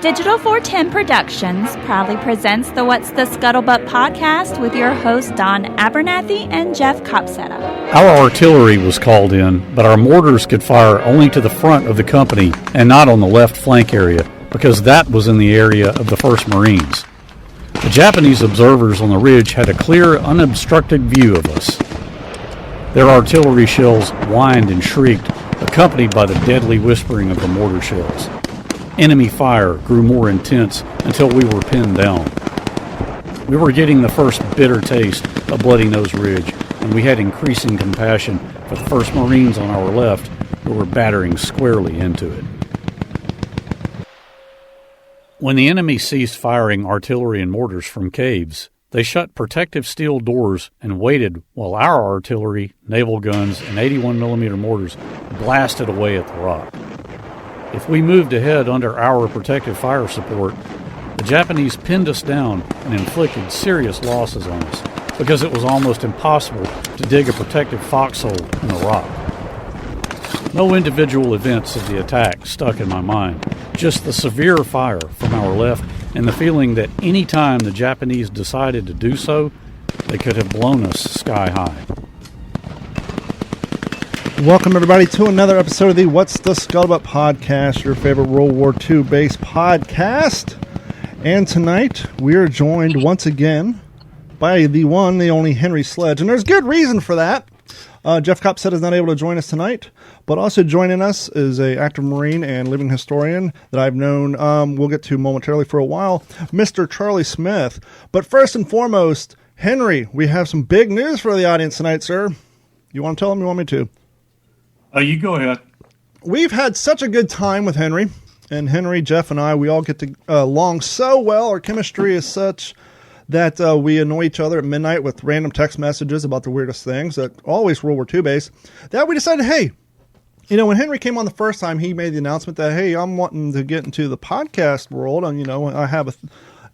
Digital 410 Productions proudly presents the What's the Scuttlebutt podcast with your hosts Don Abernathy and Jeff Copsetta. Our artillery was called in, but our mortars could fire only to the front of the company and not on the left flank area, because that was in the area of the 1st Marines. The Japanese observers on the ridge had a clear, unobstructed view of us. Their artillery shells whined and shrieked, accompanied by the deadly whispering of the mortar shells. Enemy fire grew more intense until we were pinned down. We were getting the first bitter taste of Bloody Nose Ridge, and we had increasing compassion for the 1st Marines on our left who were battering squarely into it. When the enemy ceased firing artillery and mortars from caves, they shut protective steel doors and waited while our artillery, naval guns, and 81mm mortars blasted away at the rock. If we moved ahead under our protective fire support, the Japanese pinned us down and inflicted serious losses on us because it was almost impossible to dig a protective foxhole in the rock. No individual events of the attack stuck in my mind, just the severe fire from our left and the feeling that any time the Japanese decided to do so, they could have blown us sky high. Welcome, everybody, to another episode of the What's the Scuttlebutt podcast, your favorite World War II based podcast. And tonight, we are joined once again by the one, the only Henry Sledge. And there's good reason for that. Jeff Copsett is not able to join us tonight, but also joining us is an active Marine and living historian that I've known, we'll get to momentarily for a while, Mr. Charlie Smith. But first and foremost, Henry, we have some big news for the audience tonight, sir. You want to tell them? You want me to? You go ahead. We've had such a good time with Henry. And Henry, Jeff, and I, we all get to along so well. Our chemistry is such that we annoy each other at midnight with random text messages about the weirdest things that always World War II based. That we decided, hey, you know, when Henry came on the first time, he made the announcement that, hey, I'm wanting to get into the podcast world. And, you know, I have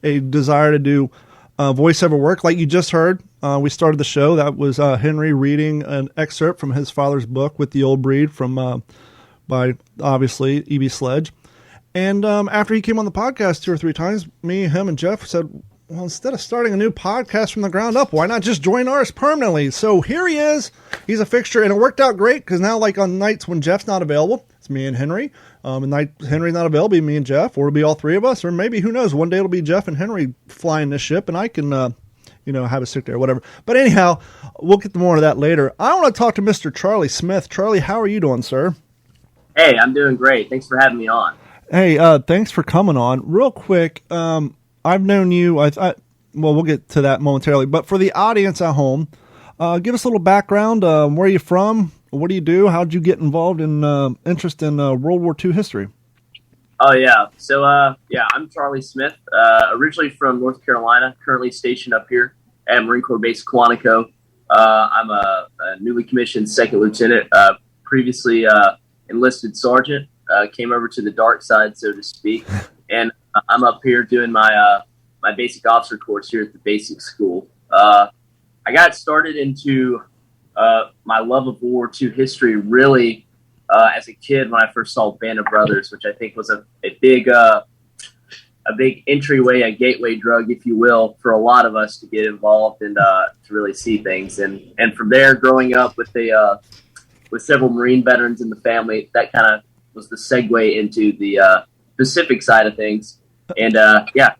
a desire to do voiceover work like you just heard. We started the show. That was Henry reading an excerpt from his father's book, With the Old Breed, from by, obviously, E.B. Sledge. And after he came on the podcast 2 or 3 times, me, him, and Jeff said, well, instead of starting a new podcast from the ground up, why not just join ours permanently? So here he is. He's a fixture, and it worked out great because now, like on nights when Jeff's not available, it's me and Henry. And night Henry's not available, it'll be me and Jeff, or it'll be all 3 of us, or maybe, who knows, one day it'll be Jeff and Henry flying this ship, and I can, have a sick day or whatever. But anyhow, we'll get to more of that later. I want to talk to Mr. Charlie Smith. Charlie, how are you doing, sir? Hey, I'm doing great. Thanks for having me on. Hey, thanks for coming on. Real quick, I've known you, well, we'll get to that momentarily, but for the audience at home, give us a little background. Where are you from? What do you do? How did you get involved in interest in World War II history? Oh, yeah. So, I'm Charlie Smith, originally from North Carolina, currently stationed up here at Marine Corps Base Quantico. I'm a newly commissioned 2nd lieutenant, previously enlisted sergeant, came over to the dark side, so to speak, and I'm up here doing my basic officer course here at the basic school. I got started into my love of World War II history really as a kid when I first saw Band of Brothers, which I think was a big entryway, a gateway drug, if you will, for a lot of us to get involved and to really see things. And from there, growing up with several Marine veterans in the family, that kind of was the segue into the Pacific side of things. And,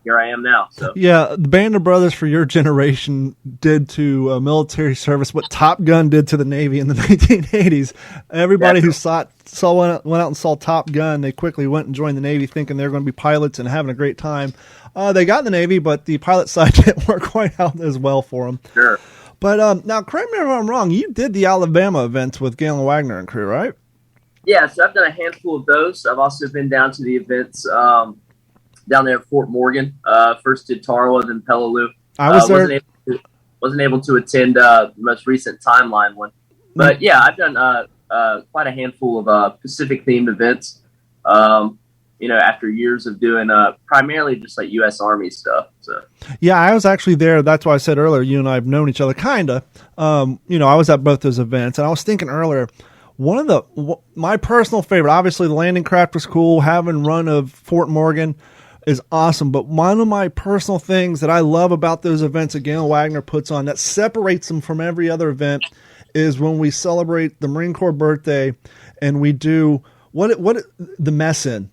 here I am now. So yeah, the Band of Brothers for your generation did to military service what Top Gun did to the Navy in the 1980s. Everybody who went out and saw Top Gun, they quickly went and joined the Navy thinking they were going to be pilots and having a great time. They got in the Navy, but the pilot side didn't work quite out as well for them. Sure. But now, correct me if I'm wrong, you did the Alabama events with Galen Wagner and crew, right? Yeah, so I've done a handful of those. I've also been down to the events down there at Fort Morgan. First did Tarawa, then Peleliu. I was there. Wasn't able to attend the most recent timeline one. But yeah, I've done quite a handful of Pacific-themed events, after years of doing primarily just like U.S. Army stuff. So yeah, I was actually there. That's why I said earlier, you and I have known each other, kind of. I was at both those events, and I was thinking earlier, my personal favorite, obviously the landing craft was cool. Having run of Fort Morgan is awesome. But one of my personal things that I love about those events that Gail Wagner puts on that separates them from every other event is when we celebrate the Marine Corps birthday and we do the mess in.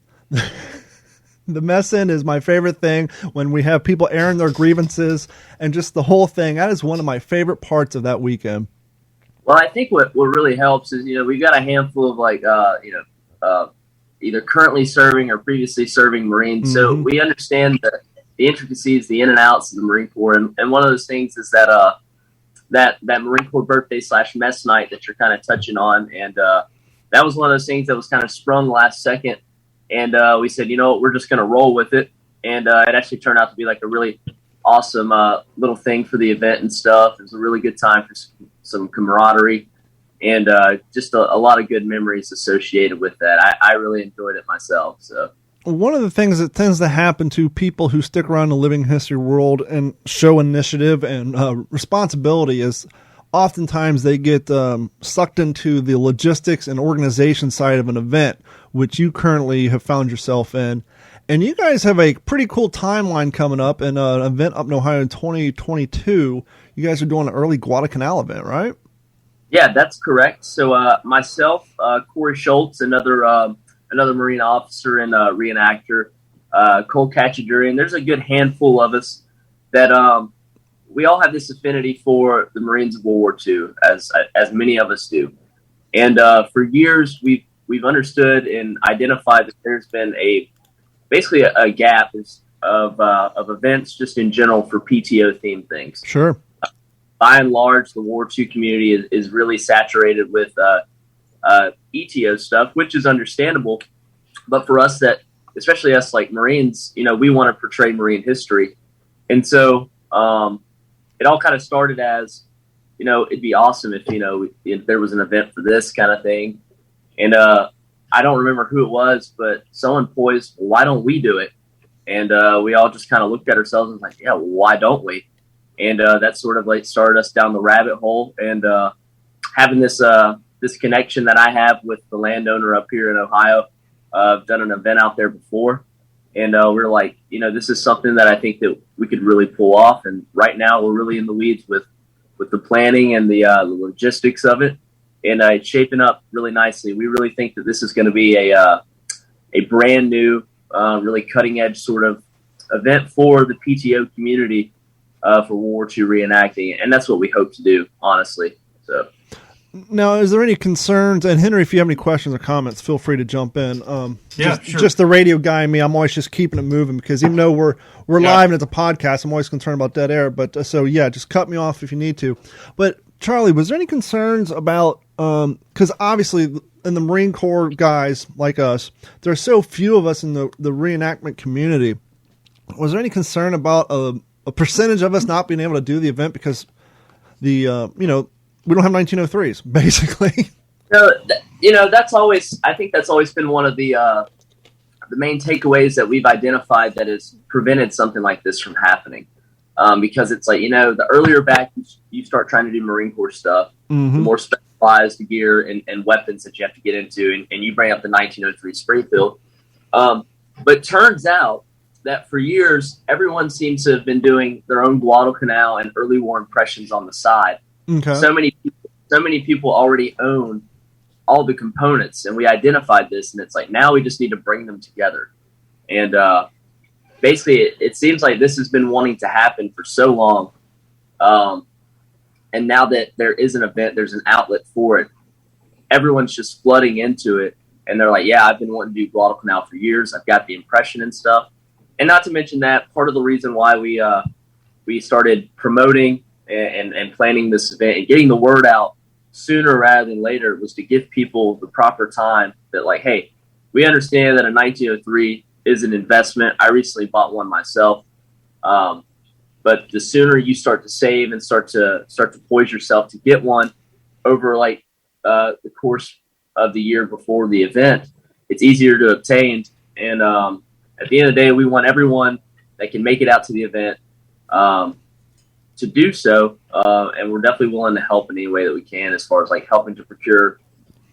The mess in is my favorite thing when we have people airing their grievances and just the whole thing. That is one of my favorite parts of that weekend. Well, I think what really helps is, we've got a handful of either currently serving or previously serving Marines. So we understand the intricacies, the in and outs of the Marine Corps. And one of those things is that Marine Corps birthday / mess night that you're kind of touching on. And that was one of those things that was kind of sprung last second. And we said, we're just going to roll with it. And it actually turned out to be like a really awesome little thing for the event and stuff. It was a really good time for some camaraderie and just a lot of good memories associated with that. I really enjoyed it myself. So one of the things that tends to happen to people who stick around the living history world and show initiative and responsibility is oftentimes they get sucked into the logistics and organization side of an event, which you currently have found yourself in. And you guys have a pretty cool timeline coming up in an event up in Ohio in 2022. You guys are doing an early Guadalcanal event, right? Yeah, that's correct. So myself, Corey Schultz, another Marine officer and reenactor, Cole Cachadurian, there's a good handful of us that we all have this affinity for the Marines of World War II, as many of us do. And for years, we've understood and identified that there's been basically a gap of events just in general for PTO themed things. Sure. By and large, the World War II community is really saturated with ETO stuff, which is understandable. But for us, especially us like Marines, we want to portray Marine history. And so it all kind of started as, it'd be awesome if there was an event for this kind of thing. And I don't remember who it was, but someone poised, why don't we do it? And we all just kind of looked at ourselves and was like, yeah, well, why don't we? And that sort of like started us down the rabbit hole. And having this connection that I have with the landowner up here in Ohio, I've done an event out there before. And we're like, this is something that I think that we could really pull off. And right now we're really in the weeds with the planning and the logistics of it. And it's shaping up really nicely. We really think that this is going to be a brand new, really cutting edge sort of event for the PTO community for World War II reenacting. And that's what we hope to do, honestly. So. Now, is there any concerns? And Henry, if you have any questions or comments, feel free to jump in. Sure. Just the radio guy and me, I'm always just keeping it moving because even though we're live and it's a podcast, I'm always concerned about dead air. But just cut me off if you need to. But Charlie, was there any concerns about, because obviously in the Marine Corps guys like us, there are so few of us in the reenactment community. Was there any concern about a percentage of us not being able to do the event because we don't have 1903s, basically? I think that's always been one of the main takeaways that we've identified that has prevented something like this from happening. Because it's like, the earlier back you start trying to do Marine Corps stuff, the more specialized gear and weapons that you have to get into, and you bring up the 1903 Springfield. But turns out that for years, everyone seems to have been doing their own Guadalcanal and early war impressions on the side. Okay. So many people already own all the components, and we identified this, and it's like, now we just need to bring them together. And basically, it seems like this has been wanting to happen for so long. And now that there is an event, there's an outlet for it. Everyone's just flooding into it. And they're like, yeah, I've been wanting to do Guadalcanal for years. I've got the impression and stuff. And not to mention that part of the reason why we started promoting and planning this event and getting the word out sooner rather than later was to give people the proper time that, like, hey, we understand that a 1903 is an investment. I recently bought one myself. But the sooner you start to save and start to poise yourself to get one over the course of the year before the event, it's easier to obtain. And at the end of the day, we want everyone that can make it out to the event to do so. And we're definitely willing to help in any way that we can as far as helping to procure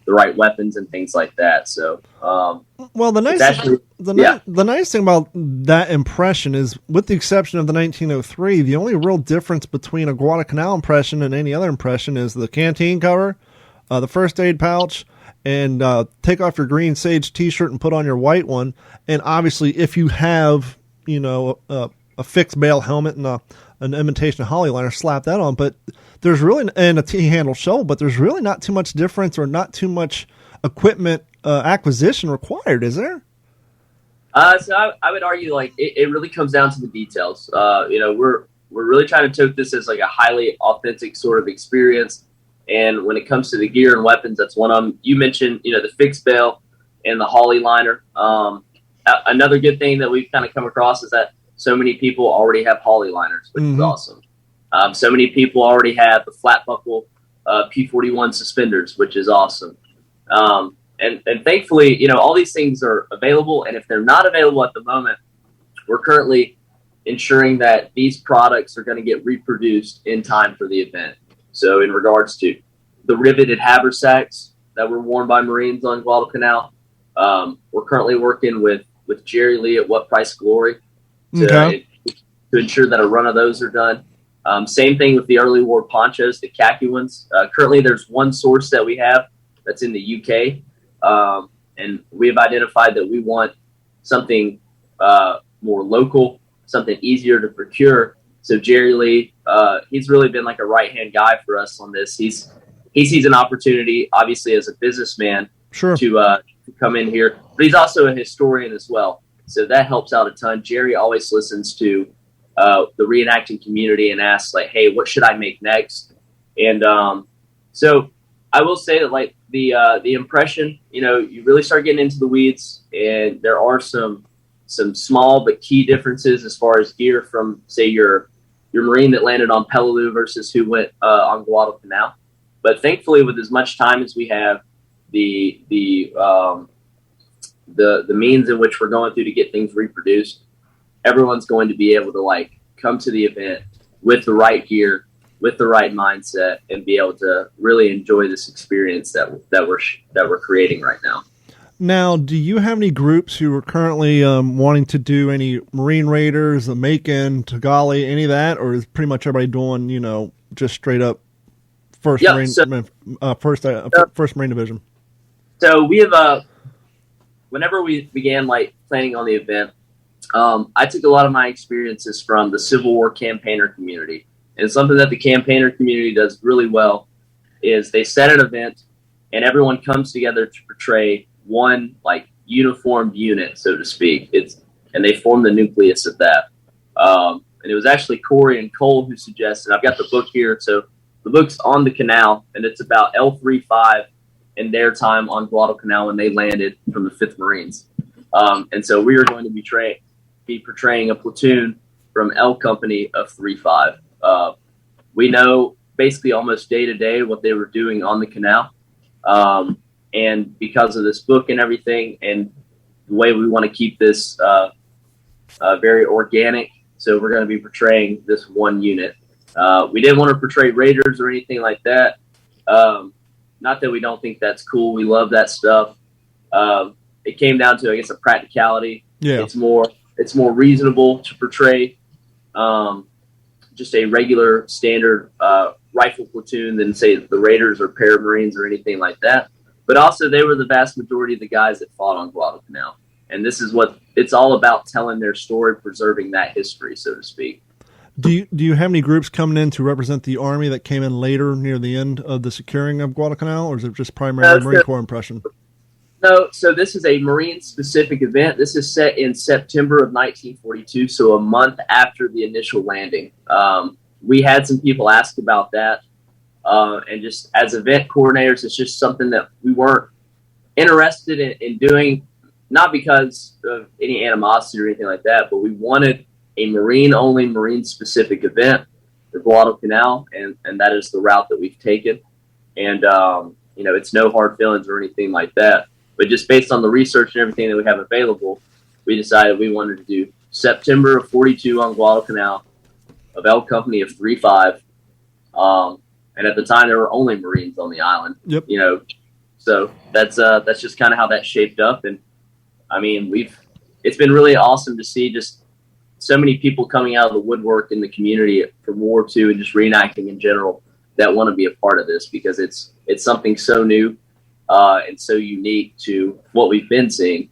the right weapons and things like that. So, well, the nice thing about that impression is, with the exception of the 1903, the only real difference between a Guadalcanal impression and any other impression is the canteen cover, the first aid pouch, and take off your green sage T-shirt and put on your white one. And obviously, if you have, a fixed bail helmet and an imitation holly liner, slap that on. But there's really, and a T-handle shovel, but there's really not too much difference or not too much equipment acquisition required, is there? So I would argue it really comes down to the details. We're really trying to take this as like a highly authentic sort of experience. And when it comes to the gear and weapons, that's one of them. You mentioned, the fixed bail and the holly liner. Another good thing that we've kind of come across is that so many people already have holly liners, which is awesome. So many people already have the flat buckle P41 suspenders, which is awesome. And thankfully, all these things are available. And if they're not available at the moment, we're currently ensuring that these products are going to get reproduced in time for the event. So in regards to the riveted haversacks that were worn by Marines on Guadalcanal, we're currently working with Jerry Lee at What Price Glory to ensure that a run of those are done. Same thing with the early war ponchos, the khaki ones. Currently, there's one source that we have that's in the UK, and we have identified that we want something more local, something easier to procure. So Jerry Lee, he's really been like a right-hand guy for us on this. He sees an opportunity, obviously, as a businessman, to come in here, but he's also a historian as well. So that helps out a ton. Jerry always listens to the reenacting community and asks, like, hey, what should I make next? And so I will say that, the impression, you really start getting into the weeds, and there are some small but key differences as far as gear from, say, your Marine that landed on Peleliu versus who went on Guadalcanal. But thankfully, with as much time as we have, the means in which we're going through to get things reproduced, everyone's going to be able to come to the event with the right gear, with the right mindset, and be able to really enjoy this experience that we're creating right now. Now, do you have any groups who are currently wanting to do any Marine Raiders, a Macon, Tagali, any of that, or is pretty much everybody doing, just straight up first Marine Division? So we have whenever we began planning on the event, I took a lot of my experiences from the Civil War campaigner community, and something that the campaigner community does really well is they set an event, and everyone comes together to portray one uniformed unit, so to speak. And they form the nucleus of that. And it was actually Corey and Cole who suggested. I've got the book here, so the book's on the canal, and it's about L35 and their time on Guadalcanal when they landed from the 5th Marines. And so we are going to be portraying a platoon from L Company of 3-5. We know basically almost day to day what they were doing on the canal. And because of this book and everything, and the way we want to keep this very organic, so we're going to be portraying this one unit. We didn't want to portray Raiders or anything like that. Not that we don't think that's cool. We love that stuff. It came down to, I guess, a practicality. Yeah. It's more reasonable to portray just a regular standard rifle platoon than, say, the Raiders or Paramarines or anything like that. But also, they were the vast majority of the guys that fought on Guadalcanal. And this is what it's all about, telling their story, preserving that history, so to speak. Do you have any groups coming in to represent the Army that came in later near the end of the securing of Guadalcanal, or is it just primarily Marine Corps impression? No, so this is a Marine-specific event. This is set in September of 1942, so a month after the initial landing. We had some people ask about that. And just as event coordinators, it's just something that we weren't interested in doing, not because of any animosity or anything like that, but we wanted a Marine-only, Marine-specific event for Guadalcanal, and that is the route that we've taken. And, it's no hard feelings or anything like that. But just based on the research and everything that we have available, we decided we wanted to do September of 42 on Guadalcanal of L Company of 3-5. And at the time, there were only Marines on the island. Yep. So that's just kind of how that shaped up. And I mean, it's been really awesome to see just so many people coming out of the woodwork in the community from World War II and just reenacting in general that want to be a part of this, because it's something so new and so unique to what we've been seeing.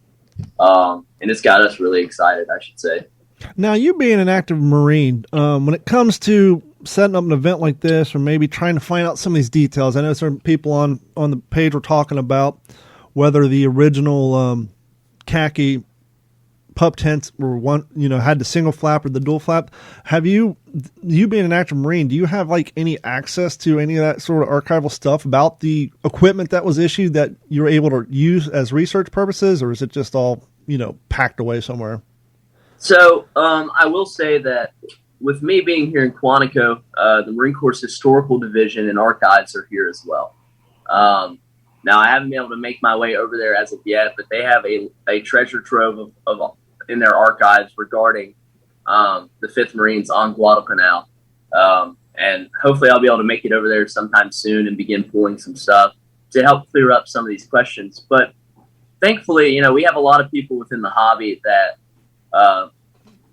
And it's got us really excited, I should say. Now, you being an active Marine, when it comes to setting up an event like this, or maybe trying to find out some of these details, I know certain people on the page were talking about whether the original khaki pup tents were had the single flap or the dual flap. Have you being an active Marine, do you have like any access to any of that sort of archival stuff about the equipment that was issued that you're able to use as research purposes, or is it just all, packed away somewhere? So I will say that with me being here in Quantico, the Marine Corps Historical Division and Archives are here as well. Now, I haven't been able to make my way over there as of yet, but they have a treasure trove of in their archives regarding the 5th Marines on Guadalcanal. And hopefully I'll be able to make it over there sometime soon and begin pulling some stuff to help clear up some of these questions. But thankfully, we have a lot of people within the hobby that,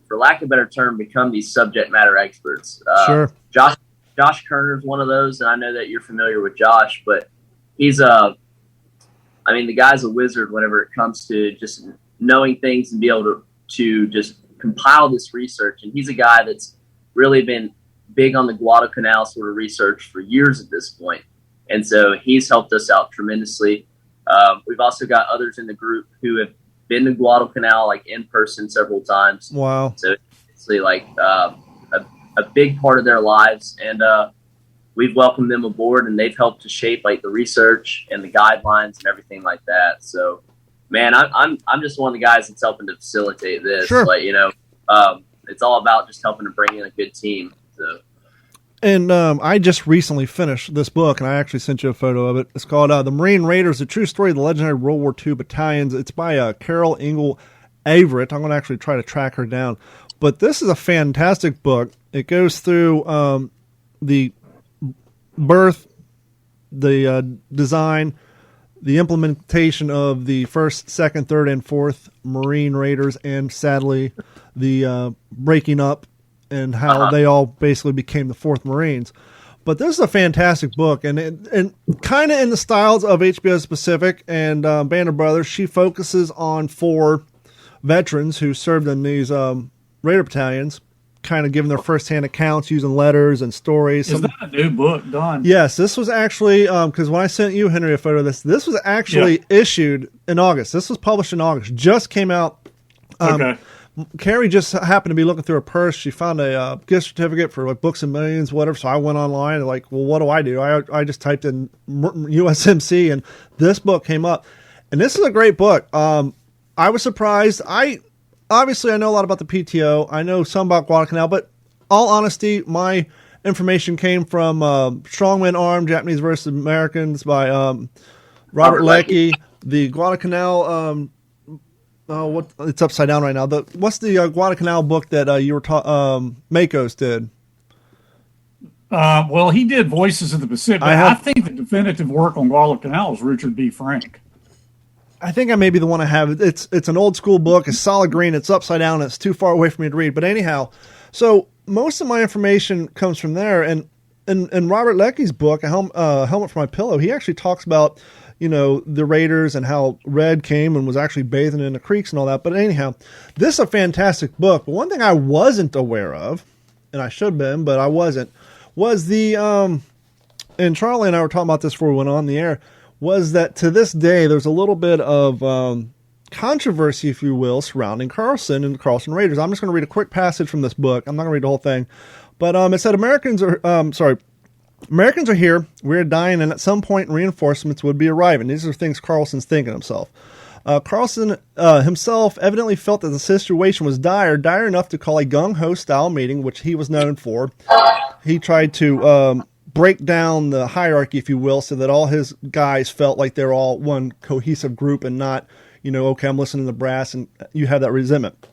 for lack of a better term, become these subject matter experts. Sure. Josh Kerner is one of those, and I know that you're familiar with Josh, but he's the guy's a wizard whenever it comes to just knowing things and be able to just compile this research. And he's a guy that's really been big on the Guadalcanal sort of research for years at this point. And so he's helped us out tremendously. We've also got others in the group who have been to Guadalcanal like in person several times. Wow. So it's like a big part of their lives. And we've welcomed them aboard, and they've helped to shape like the research and the guidelines and everything like that. So, man, I'm just one of the guys that's helping to facilitate this. Sure. But it's all about just helping to bring in a good team. So. And I just recently finished this book, and I actually sent you a photo of it. It's called The Marine Raiders: A True Story of the Legendary World War II Battalions. It's by Carol Ingle Averett. I'm going to actually try to track her down. But this is a fantastic book. It goes through the birth, the design, the implementation of the 1st, 2nd, 3rd, and 4th Marine Raiders, and sadly, the breaking up and how they all basically became the 4th Marines. But this is a fantastic book, and kind of in the styles of HBO Pacific and Band of Brothers. She focuses on 4 veterans who served in these Raider battalions, kind of giving their firsthand accounts using letters and stories. Is that a new book, Don? Yes, this was actually, because when I sent you, Henry, a photo of this was actually issued in August. This was published in August. Just came out. Okay. Carrie just happened to be looking through her purse. She found a gift certificate for like Books and Millions, whatever. So I went online and like, well, what do? I just typed in USMC, and this book came up. And this is a great book. I was surprised. Obviously, I know a lot about the PTO. I know some about Guadalcanal, but all honesty, my information came from Strong Men Armed, Japanese versus Americans by Robert Leckie. The Guadalcanal, it's upside down right now. What's the Guadalcanal book that you were Makos did? Well, he did Voices of the Pacific. I think the definitive work on Guadalcanal is Richard B. Frank. I think I may be the one I have. It's an old school book. It's solid green. It's upside down. It's too far away for me to read. But anyhow, so most of my information comes from there. And in Robert Leckie's book, A Helmet for My Pillow, he actually talks about, the Raiders and how Red came and was actually bathing in the creeks and all that. But anyhow, this is a fantastic book. But one thing I wasn't aware of, and I should have been, but I wasn't, was and Charlie and I were talking about this before we went on the air, was that to this day, there's a little bit of controversy, if you will, surrounding Carlson and the Carlson Raiders. I'm just going to read a quick passage from this book. I'm not going to read the whole thing. But it said, Americans are here. We're dying, and at some point reinforcements would be arriving. These are things Carlson's thinking himself. Carlson himself evidently felt that the situation was dire enough to call a gung-ho style meeting, which he was known for. He tried to break down the hierarchy, if you will, so that all his guys felt like they're all one cohesive group and not, okay, I'm listening to the brass, and you have that resentment.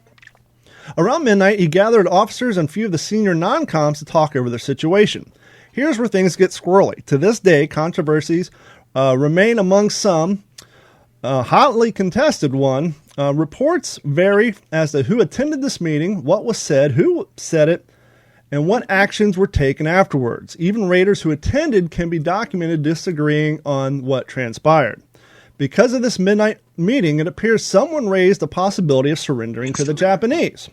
Around midnight, he gathered officers and a few of the senior non-coms to talk over their situation. Here's where things get squirrely. To this day, controversies remain among some. Hotly contested one. Reports vary as to who attended this meeting, what was said, who said it, and what actions were taken afterwards. Even raiders who attended can be documented disagreeing on what transpired. Because of this midnight meeting, it appears someone raised the possibility of surrendering to the Japanese.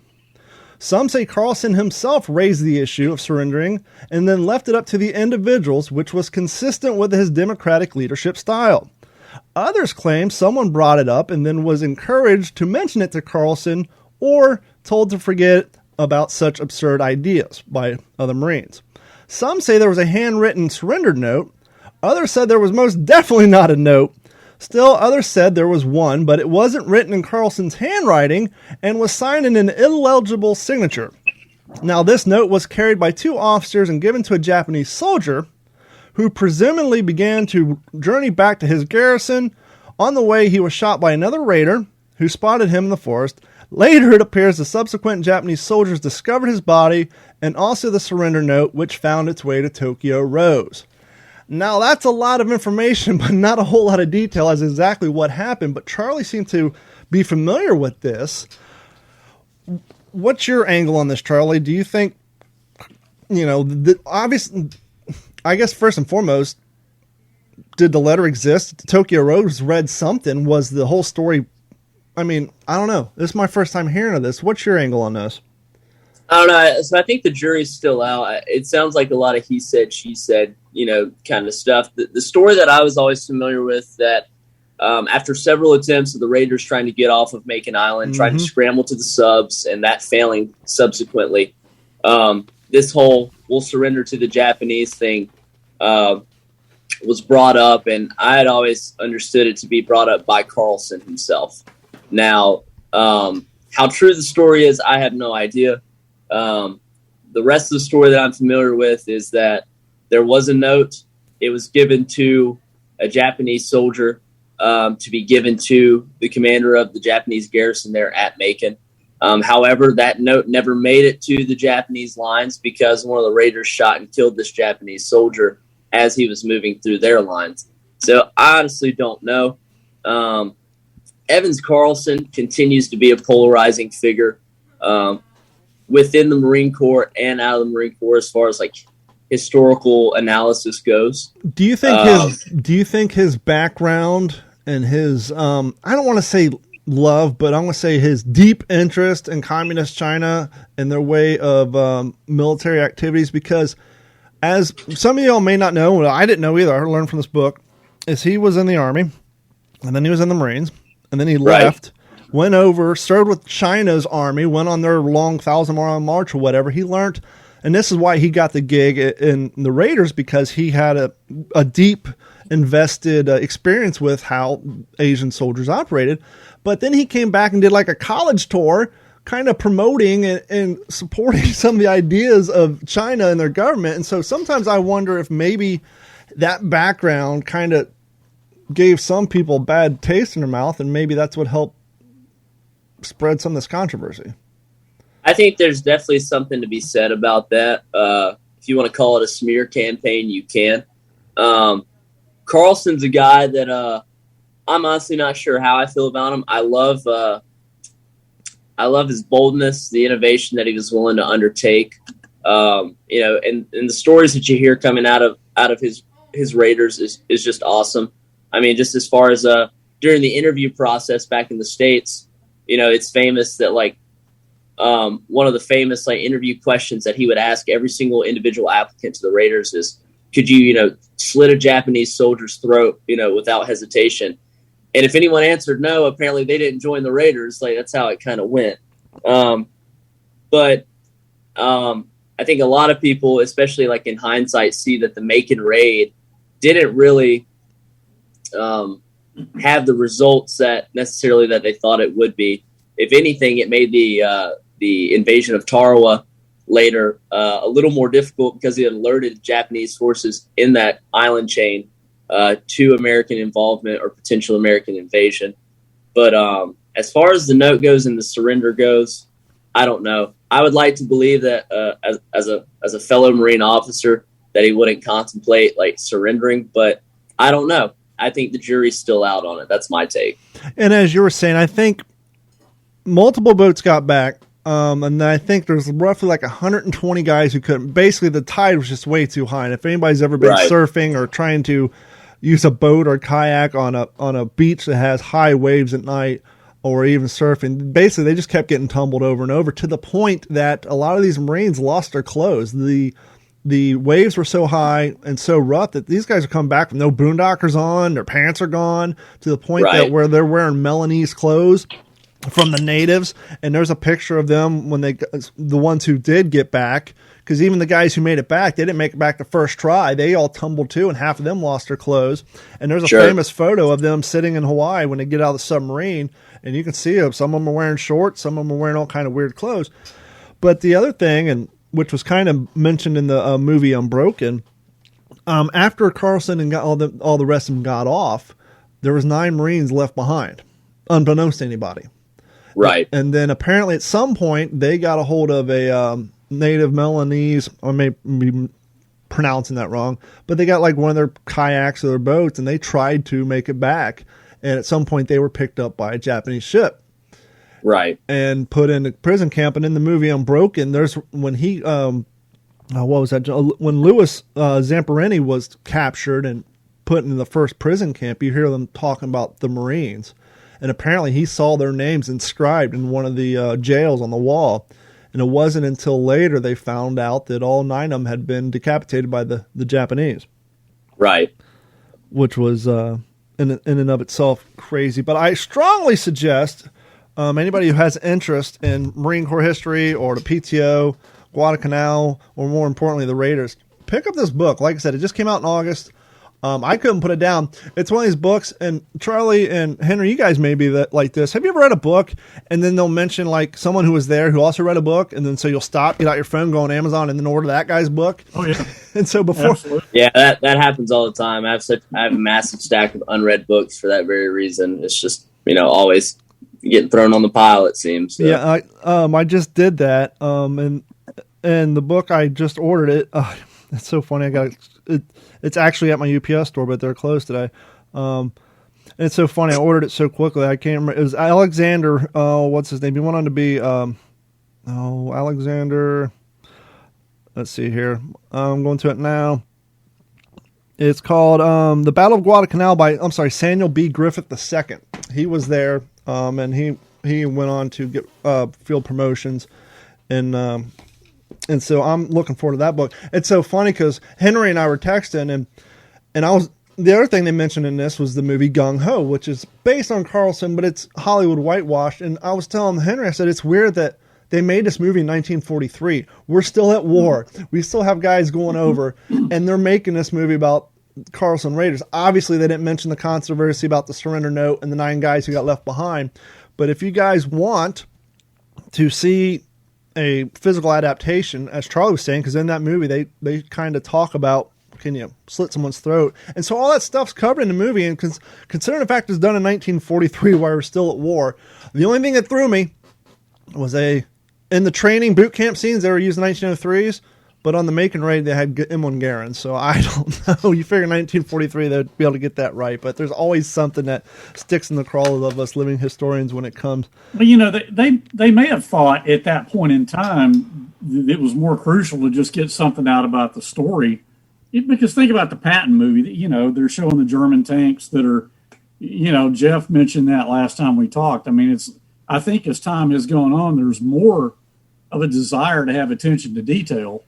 Some say Carlson himself raised the issue of surrendering and then left it up to the individuals, which was consistent with his democratic leadership style. Others claim someone brought it up and then was encouraged to mention it to Carlson or told to forget about such absurd ideas by other Marines. Some say there was a handwritten surrender note. Others said there was most definitely not a note. Still, others said there was one, but it wasn't written in Carlson's handwriting and was signed in an illegible signature. Now, this note was carried by 2 officers and given to a Japanese soldier who presumably began to journey back to his garrison. On the way, he was shot by another raider who spotted him in the forest. Later, it appears the subsequent Japanese soldiers discovered his body and also the surrender note, which found its way to Tokyo Rose. Now, that's a lot of information, but not a whole lot of detail as exactly what happened. But Charlie seemed to be familiar with this. What's your angle on this, Charlie? Do you think, obviously, I guess first and foremost, did the letter exist? Tokyo Rose read something. Was the whole story? I mean, I don't know. This is my first time hearing of this. What's your angle on this? I don't know. So I think the jury's still out. It sounds like a lot of he said, she said, kind of stuff. The story that I was always familiar with, that after several attempts of the raiders trying to get off of Macon Island, trying to scramble to the subs, and that failing subsequently, this whole "we'll surrender to the Japanese" thing was brought up, and I had always understood it to be brought up by Carlson himself. Now, how true the story is, I have no idea. The rest of the story that I'm familiar with is that there was a note. It was given to a Japanese soldier to be given to the commander of the Japanese garrison there at Macon. However, that note never made it to the Japanese lines because one of the raiders shot and killed this Japanese soldier as he was moving through their lines. So I honestly don't know. Evans Carlson continues to be a polarizing figure within the Marine Corps and out of the Marine Corps as far as like historical analysis goes. Do you think his background and his I don't want to say love, but I'm going to say his deep interest in communist China and their way of military activities, because as some of y'all may not know, well, I didn't know either, I learned from this book, is he was in the Army, and then he was in the Marines, and then he left, went over, served with China's army, went on their long 1,000-mile march or whatever. He learned, and this is why he got the gig in the Raiders, because he had a deep invested experience with how Asian soldiers operated. But then he came back and did like a college tour, kind of promoting and supporting some of the ideas of China and their government. And so sometimes I wonder if maybe that background kind of gave some people bad taste in their mouth, and maybe that's what helped spread some of this controversy. I think there's definitely something to be said about that. If you want to call it a smear campaign, you can. Carlson's a guy that I'm honestly not sure how I feel about him. I love his boldness, the innovation that he was willing to undertake. And the stories that you hear coming out of his Raiders is just awesome. I mean, just as far as during the interview process back in the States, it's famous that one of the famous interview questions that he would ask every single individual applicant to the Raiders is, could you, slit a Japanese soldier's throat, without hesitation? And if anyone answered no, apparently they didn't join the Raiders. That's how it kind of went. But I think a lot of people, especially in hindsight, see that the Macon raid didn't really have the results that they thought it would be. If anything, it made the invasion of Tarawa later a little more difficult because it alerted Japanese forces in that island chain to American involvement or potential American invasion. But as far as the note goes and the surrender goes, I don't know. I would like to believe that as a fellow Marine officer that he wouldn't contemplate surrendering, but I don't know. I think the jury's still out on it. That's my take. And as you were saying, I think multiple boats got back. And I think there's roughly like 120 guys who couldn't. Basically, the tide was just way too high. And if anybody's ever been surfing or trying to use a boat or kayak on a beach that has high waves at night, or even surfing, basically they just kept getting tumbled over and over, to the point that a lot of these Marines lost their clothes. The waves were so high and so rough that these guys are coming back with no boondockers on, their pants are gone, to the point that where they're wearing Melanese clothes from the natives. And there's a picture of them when the ones who did get back, because even the guys who made it back, they didn't make it back the first try. They all tumbled too, and half of them lost their clothes. And there's a famous photo of them sitting in Hawaii when they get out of the submarine, and you can see them. Some of them are wearing shorts, some of them are wearing all kind of weird clothes. But the other thing, and which was kind of mentioned in the movie Unbroken, after Carlson and all the rest of them got off, there was 9 Marines left behind, unbeknownst to anybody. Right. And then apparently at some point they got a hold of a native Melanese, I may be pronouncing that wrong, but they got like one of their kayaks or their boats, and they tried to make it back. And at some point they were picked up by a Japanese ship. Right. And put in a prison camp. And in the movie Unbroken, there's when he, what was that? When Louis Zamperini was captured and put in the first prison camp, you hear them talking about the Marines. And apparently he saw their names inscribed in one of the jails on the wall. And it wasn't until later they found out that all 9 of them had been decapitated by the Japanese. Right. Which was, in and of itself, crazy. But I strongly suggest anybody who has interest in Marine Corps history or the PTO, Guadalcanal, or more importantly, the Raiders, pick up this book. Like I said, it just came out in August. I couldn't put it down. It's one of these books, and Charlie and Henry, you guys may be like this. Have you ever read a book, and then they'll mention like someone who was there who also read a book, and then so you'll stop, get out your phone, go on Amazon, and then order that guy's book? Oh, yeah. And so before... Absolutely. Yeah, that happens all the time. I have a massive stack of unread books for that very reason. It's just, always getting thrown on the pile, it seems. So. Yeah, I just did that, and the book, I just ordered it. It's so funny. It's actually at my UPS store, but they're closed today. And it's so funny. I ordered it so quickly. I can't remember. It was Alexander. What's his name? He went on to be. Alexander. Let's see here. I'm going to it now. It's called The Battle of Guadalcanal by Samuel B. Griffith II. He was there, and he went on to get field promotions, and so I'm looking forward to that book. It's so funny because Henry and I were texting, and I was, the other thing they mentioned in this was the movie Gung Ho, which is based on Carlson, but it's Hollywood whitewashed. And I was telling Henry, I said, it's weird that they made this movie in 1943. We're still at war. We still have guys going over, and they're making this movie about Carlson Raiders. Obviously, they didn't mention the controversy about the surrender note and the 9 guys who got left behind. But if you guys want to see a physical adaptation, as Charlie was saying, because in that movie they kind of talk about, can you slit someone's throat, and so all that stuff's covered in the movie. And considering the fact it's done in 1943 while we're still at war, the only thing that threw me was in the training boot camp scenes they were using 1903s, but on the Macon raid they had M1 Garand. So I don't know. You figure 1943 they'd be able to get that right, but there's always something that sticks in the craw of us living historians when it comes. But they may have thought at that point in time it was more crucial to just get something out about the story, because think about the Patton movie. They're showing the German tanks that are, Jeff mentioned that last time we talked. I mean, I think as time has gone on, there's more of a desire to have attention to detail.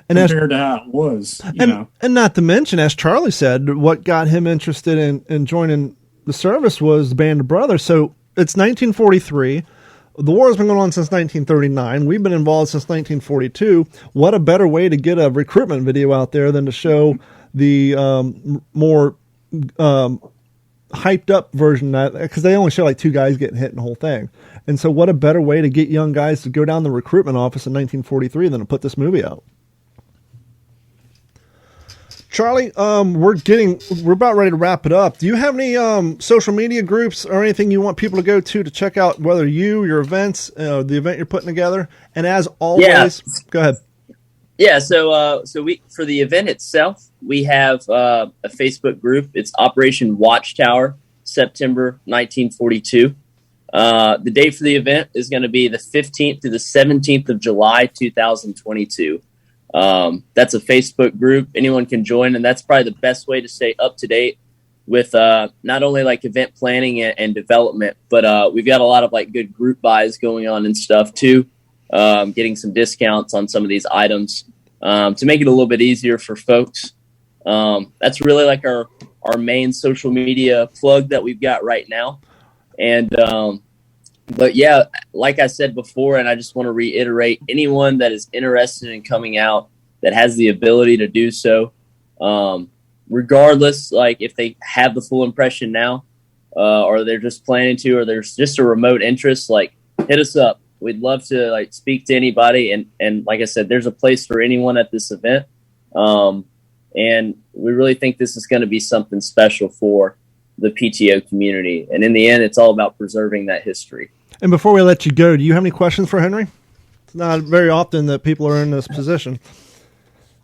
And compared to how it was, and not to mention, as Charlie said, what got him interested in joining the service was the Band of Brothers. So it's 1943. The war has been going on since 1939. We've been involved since 1942. What a better way to get a recruitment video out there than to show the more hyped up version, because they only show like 2 guys getting hit in the whole thing. And so what a better way to get young guys to go down the recruitment office in 1943 than to put this movie out. Charlie, we're about ready to wrap it up. Do you have any social media groups or anything you want people to go to check out, whether your events, the event you're putting together? And as always, Go ahead. Yeah, so we for the event itself, we have a Facebook group. It's Operation Watchtower, September 1942. The date for the event is going to be the 15th through the 17th of July, 2022. That's a Facebook group. Anyone can join, and that's probably the best way to stay up to date with not only like event planning and development, but we've got a lot of like good group buys going on and stuff too. Getting some discounts on some of these items to make it a little bit easier for folks. That's really like our main social media plug that we've got right now. And but yeah, like I said before, and I just want to reiterate, anyone that is interested in coming out that has the ability to do so, regardless, like if they have the full impression now, or they're just planning to, or there's just a remote interest, like hit us up. We'd love to like speak to anybody. And like I said, there's a place for anyone at this event. And we really think this is going to be something special for the PTO community. And in the end, it's all about preserving that history. And before we let you go, do you have any questions for Henry? It's not very often that people are in this position.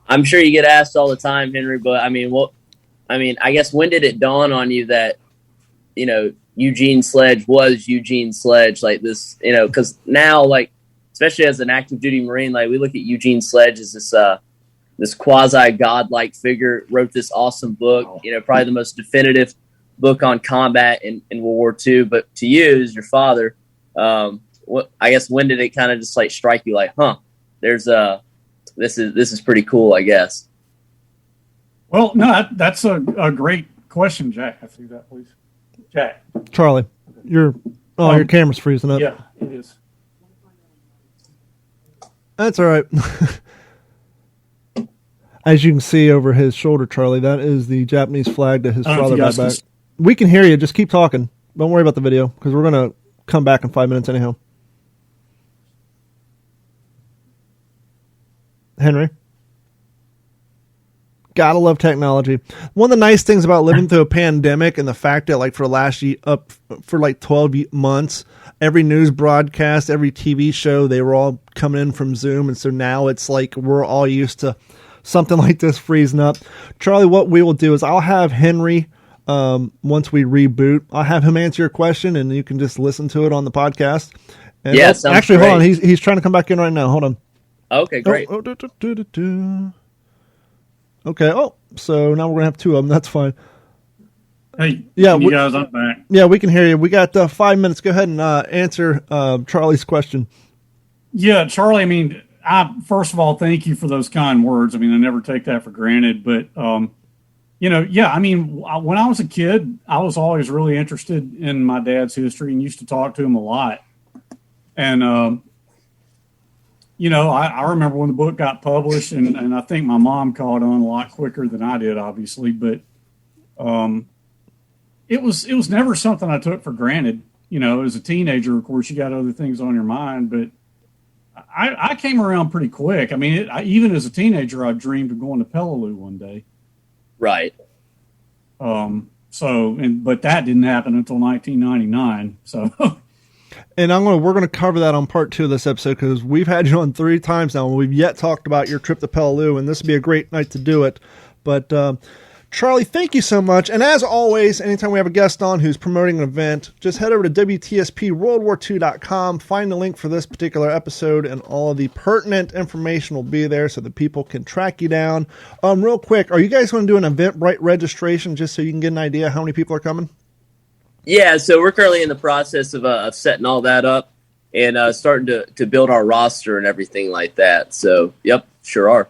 I'm sure you get asked all the time, Henry, but I guess when did it dawn on you that, Eugene Sledge was Eugene Sledge, like this, because now, like, especially as an active duty Marine, like we look at Eugene Sledge as this quasi godlike figure, wrote this awesome book, probably the most definitive book on combat in World War II. But to you, as your father, I guess when did it kind of just like strike you, like, there's this is pretty cool, I guess. Well, no, that's a great question, Jack. I see that, please. Jack. Charlie, your camera's freezing up. Yeah, it is. That's all right. As you can see over his shoulder, Charlie, that is the Japanese flag that his father brought back. We can hear you. Just keep talking. Don't worry about the video because we're going to come back in 5 minutes anyhow. Henry. Gotta love technology. One of the nice things about living through a pandemic and the fact that like for the last for like 12 months, every news broadcast, every TV show, they were all coming in from Zoom. And so now it's like we're all used to something like this freezing up. Charlie, what we will do is I'll have Henry, once we reboot, I'll have him answer your question and you can just listen to it on the podcast. And yeah, actually, hold on. He's trying to come back in right now. Hold on. Okay, great. Okay. Oh, so now we're going to have two of them. That's fine. Hey, yeah, you guys, I'm back. Yeah, we can hear you. We got 5 minutes. Go ahead and answer Charlie's question. Yeah, Charlie, I first of all, thank you for those kind words. I never take that for granted. But, when I was a kid, I was always really interested in my dad's history and used to talk to him a lot. And, I remember when the book got published, and I think my mom caught on a lot quicker than I did, obviously. But it was never something I took for granted. As a teenager, of course, you got other things on your mind. But I came around pretty quick. Even as a teenager, I dreamed of going to Peleliu one day. Right. But that didn't happen until 1999. So. And we're going to cover that on part 2 of this episode because we've had you on 3 times now and we've yet talked about your trip to Peleliu, and this would be a great night to do it. But Charlie, thank you so much. And as always, anytime we have a guest on who's promoting an event, just head over to WTSPWWII.com, find the link for this particular episode, and all of the pertinent information will be there so that people can track you down. Real quick, are you guys going to do an Eventbrite registration just so you can get an idea how many people are coming? Yeah, so we're currently in the process of setting all that up and starting to build our roster and everything like that. So, yep, sure are.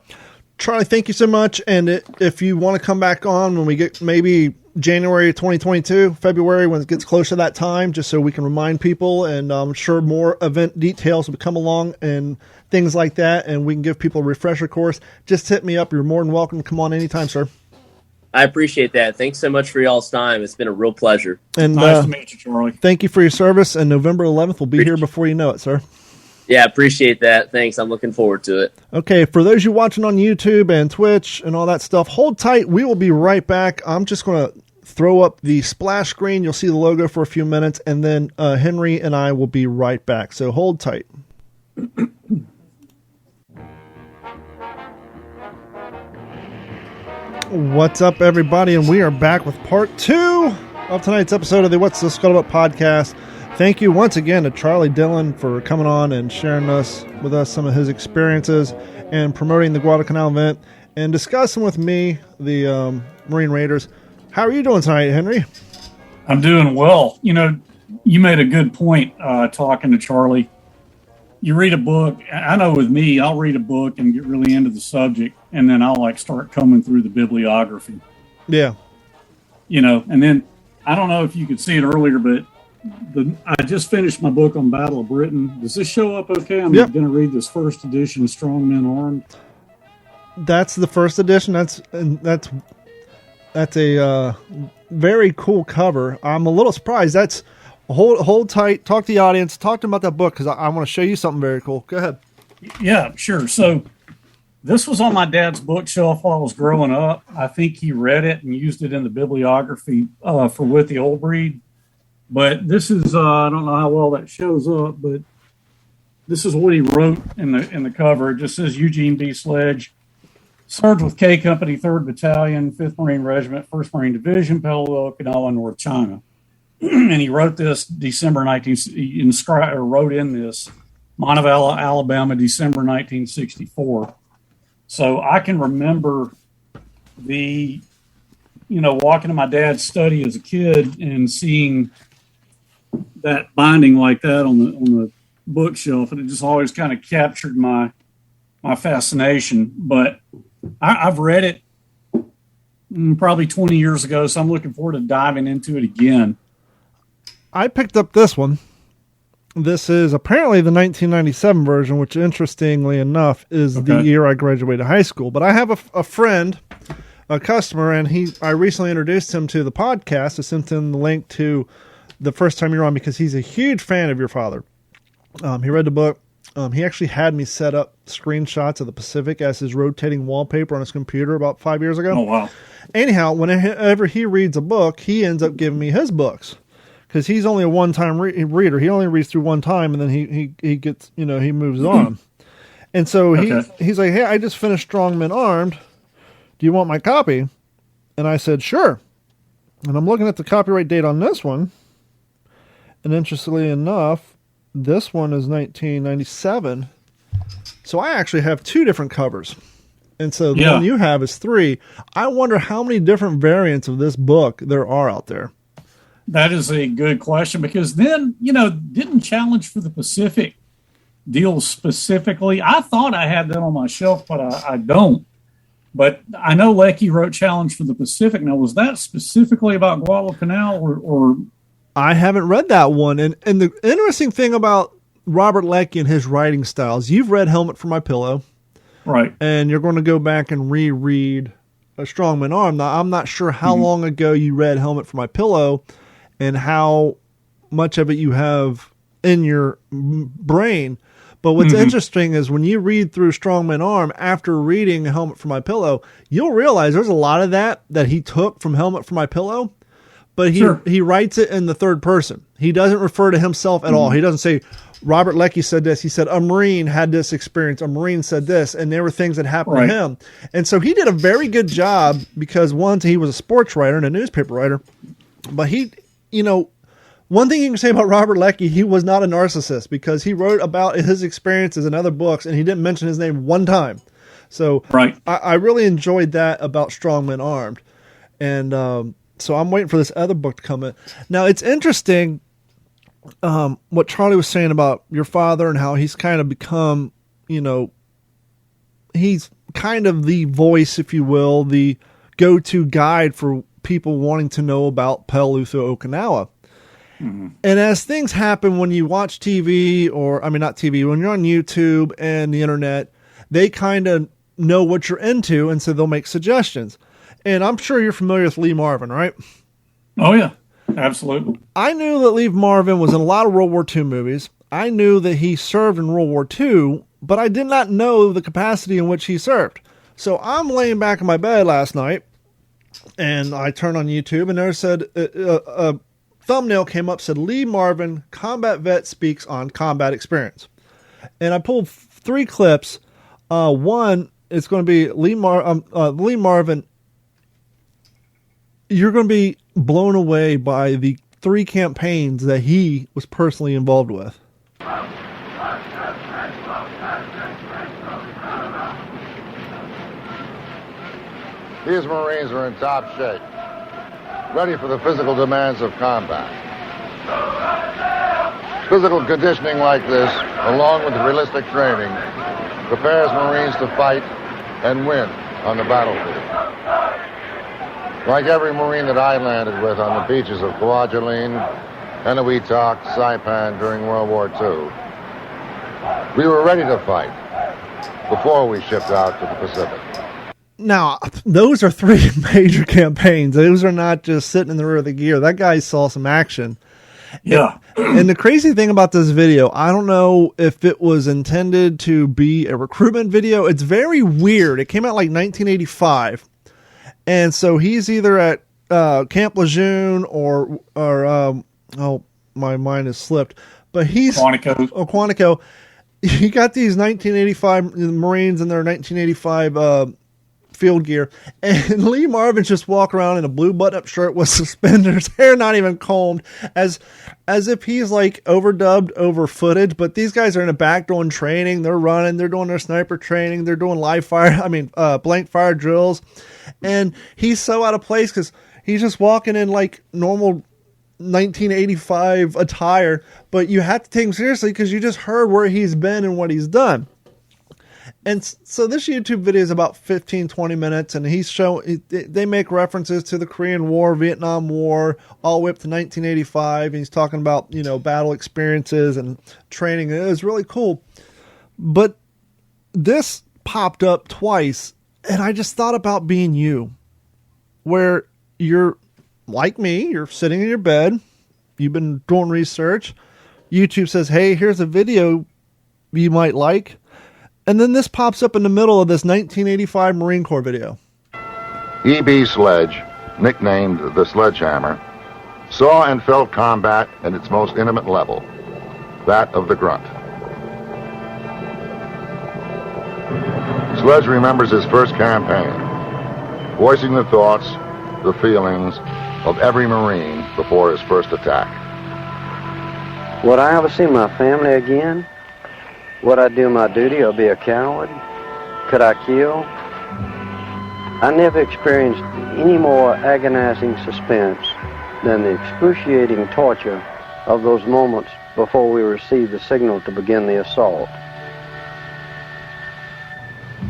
Charlie, thank you so much. And if you want to come back on when we get maybe January 2022, February, when it gets close to that time, just so we can remind people, and I'm sure more event details will come along and things like that, and we can give people a refresher course, just hit me up. You're more than welcome to come on anytime, sir. I appreciate that. Thanks so much for y'all's time. It's been a real pleasure. And nice to meet you, Charlie. Thank you for your service. And November 11th will be here before you know it, sir. Yeah, appreciate that. Thanks. I'm looking forward to it. Okay, for those you watching on YouTube and Twitch and all that stuff, hold tight. We will be right back. I'm just going to throw up the splash screen. You'll see the logo for a few minutes, and then Henry and I will be right back. So hold tight. What's up, everybody? And we are back with part 2 of tonight's episode of the What's the Scuttlebutt podcast. Thank you once again to Charlie Dillon for coming on and sharing with us some of his experiences and promoting the Guadalcanal event and discussing with me the Marine Raiders. How are you doing tonight, Henry? I'm doing well. You know, you made a good point talking to Charlie. You read a book. I know with me, I'll read a book and get really into the subject, and then I'll start combing through the bibliography. Yeah. You know, and then I don't know if you could see it earlier, but I just finished my book on Battle of Britain. Does this show up okay? I'm going to read this first edition, Strong Men Armed. That's the first edition. That's a very cool cover. I'm a little surprised. That's hold tight. Talk to the audience. Talk to them about that book because I want to show you something very cool. Go ahead. Yeah, sure. So this was on my dad's bookshelf while I was growing up. I think he read it and used it in the bibliography for With the Old Breed. But this is I don't know how well that shows up, but this is what he wrote in the cover. It just says Eugene B. Sledge, served with K Company, 3rd Battalion, 5th Marine Regiment, 1st Marine Division, Peleliu, Okinawa, North China. And he wrote this December 19. Wrote in this Montevallo, Alabama, December 1964. So I can remember walking to my dad's study as a kid and seeing that binding like that on the bookshelf, and it just always kind of captured my fascination. But I've read it probably 20 years ago, so I'm looking forward to diving into it again. I picked up this one. This is apparently the 1997 version, which interestingly enough is the year I graduated high school. But I have a friend, a customer, and I recently introduced him to the podcast. I sent him the link to the first time you're on because he's a huge fan of your father. He read the book. He actually had me set up screenshots of the Pacific as his rotating wallpaper on his computer about 5 years ago. Oh, wow. Anyhow, whenever he reads a book, he ends up giving me his books. Because he's only a one-time reader. He only reads through one time, and then he gets, he moves on. And so he's like, hey, I just finished Strong Men Armed. Do you want my copy? And I said, sure. And I'm looking at the copyright date on this one. And interestingly enough, this one is 1997. So I actually have 2 different covers. And so the one you have is 3. I wonder how many different variants of this book there are out there. That is a good question because then, didn't Challenge for the Pacific deal specifically? I thought I had that on my shelf, but I don't. But I know Leckie wrote Challenge for the Pacific. Now, was that specifically about Guadalcanal or? I haven't read that one. And the interesting thing about Robert Leckie and his writing styles, you've read Helmet for My Pillow. Right. And you're going to go back and reread A Strong Man Armed. Now, I'm not sure how long ago you read Helmet for My Pillow and how much of it you have in your brain. But what's interesting is when you read through Strong Men Armed, after reading Helmet for My Pillow, you'll realize there's a lot of that he took from Helmet for My Pillow, but he writes it in the third person. He doesn't refer to himself at all. He doesn't say, Robert Leckie said this. He said, a Marine had this experience. A Marine said this, and there were things that happened to him. And so he did a very good job because, one, he was a sports writer and a newspaper writer, but he... one thing you can say about Robert Leckie, he was not a narcissist because he wrote about his experiences in other books and he didn't mention his name one time. So I really enjoyed that about Strong Men Armed. And so I'm waiting for this other book to come in. Now, it's interesting what Charlie was saying about your father and how he's kind of become, he's kind of the voice, if you will, the go-to guide for people wanting to know about Peleliu, Okinawa. And as things happen when you watch TV when you're on YouTube and the internet, they kind of know what you're into, and so they'll make suggestions. And I'm sure you're familiar with Lee Marvin, right? Oh, yeah. Absolutely. I knew that Lee Marvin was in a lot of World War II movies. I knew that he served in World War II, but I did not know the capacity in which he served. So I'm laying back in my bed last night, and I turned on YouTube, and there said a thumbnail came up, said Lee Marvin, combat vet, speaks on combat experience. And I pulled 3 clips. One, it's going to be Lee Marvin you're going to be blown away by the 3 campaigns that he was personally involved with. These Marines are in top shape, ready for the physical demands of combat. Physical conditioning like this, along with realistic training, prepares Marines to fight and win on the battlefield. Like every Marine that I landed with on the beaches of Kwajalein, Eniwetok, Saipan during World War II, we were ready to fight before we shipped out to the Pacific. Now, those are 3 major campaigns. Those are not just sitting in the rear of the gear. That guy saw some action. Yeah. And the crazy thing about this video, I don't know if it was intended to be a recruitment video. It's very weird. It came out like 1985. And so he's either at Camp Lejeune or my mind has slipped. But he's Quantico. He got these 1985 Marines in their 1985 field gear, and Lee Marvin's just walking around in a blue button-up shirt with suspenders, hair not even combed, as if he's like overdubbed over footage. But these guys are in the back doing training. They're running. They're doing their sniper training. They're doing blank fire drills, and he's so out of place because he's just walking in like normal 1985 attire. But you have to take him seriously because you just heard where he's been and what he's done. And so this YouTube video is about 15, 20 minutes, and they make references to the Korean War, Vietnam War, all the way up to 1985. And he's talking about, battle experiences and training. It was really cool. But this popped up twice, and I just thought about being you, where you're like me, you're sitting in your bed, you've been doing research, YouTube says, hey, here's a video you might like. And then this pops up in the middle of this 1985 Marine Corps video. E.B. Sledge, nicknamed the Sledgehammer, saw and felt combat at its most intimate level, that of the grunt. Sledge remembers his first campaign, voicing the thoughts, the feelings of every Marine before his first attack. Would I ever see my family again? Would I do my duty or be a coward? Could I kill? I never experienced any more agonizing suspense than the excruciating torture of those moments before we received the signal to begin the assault.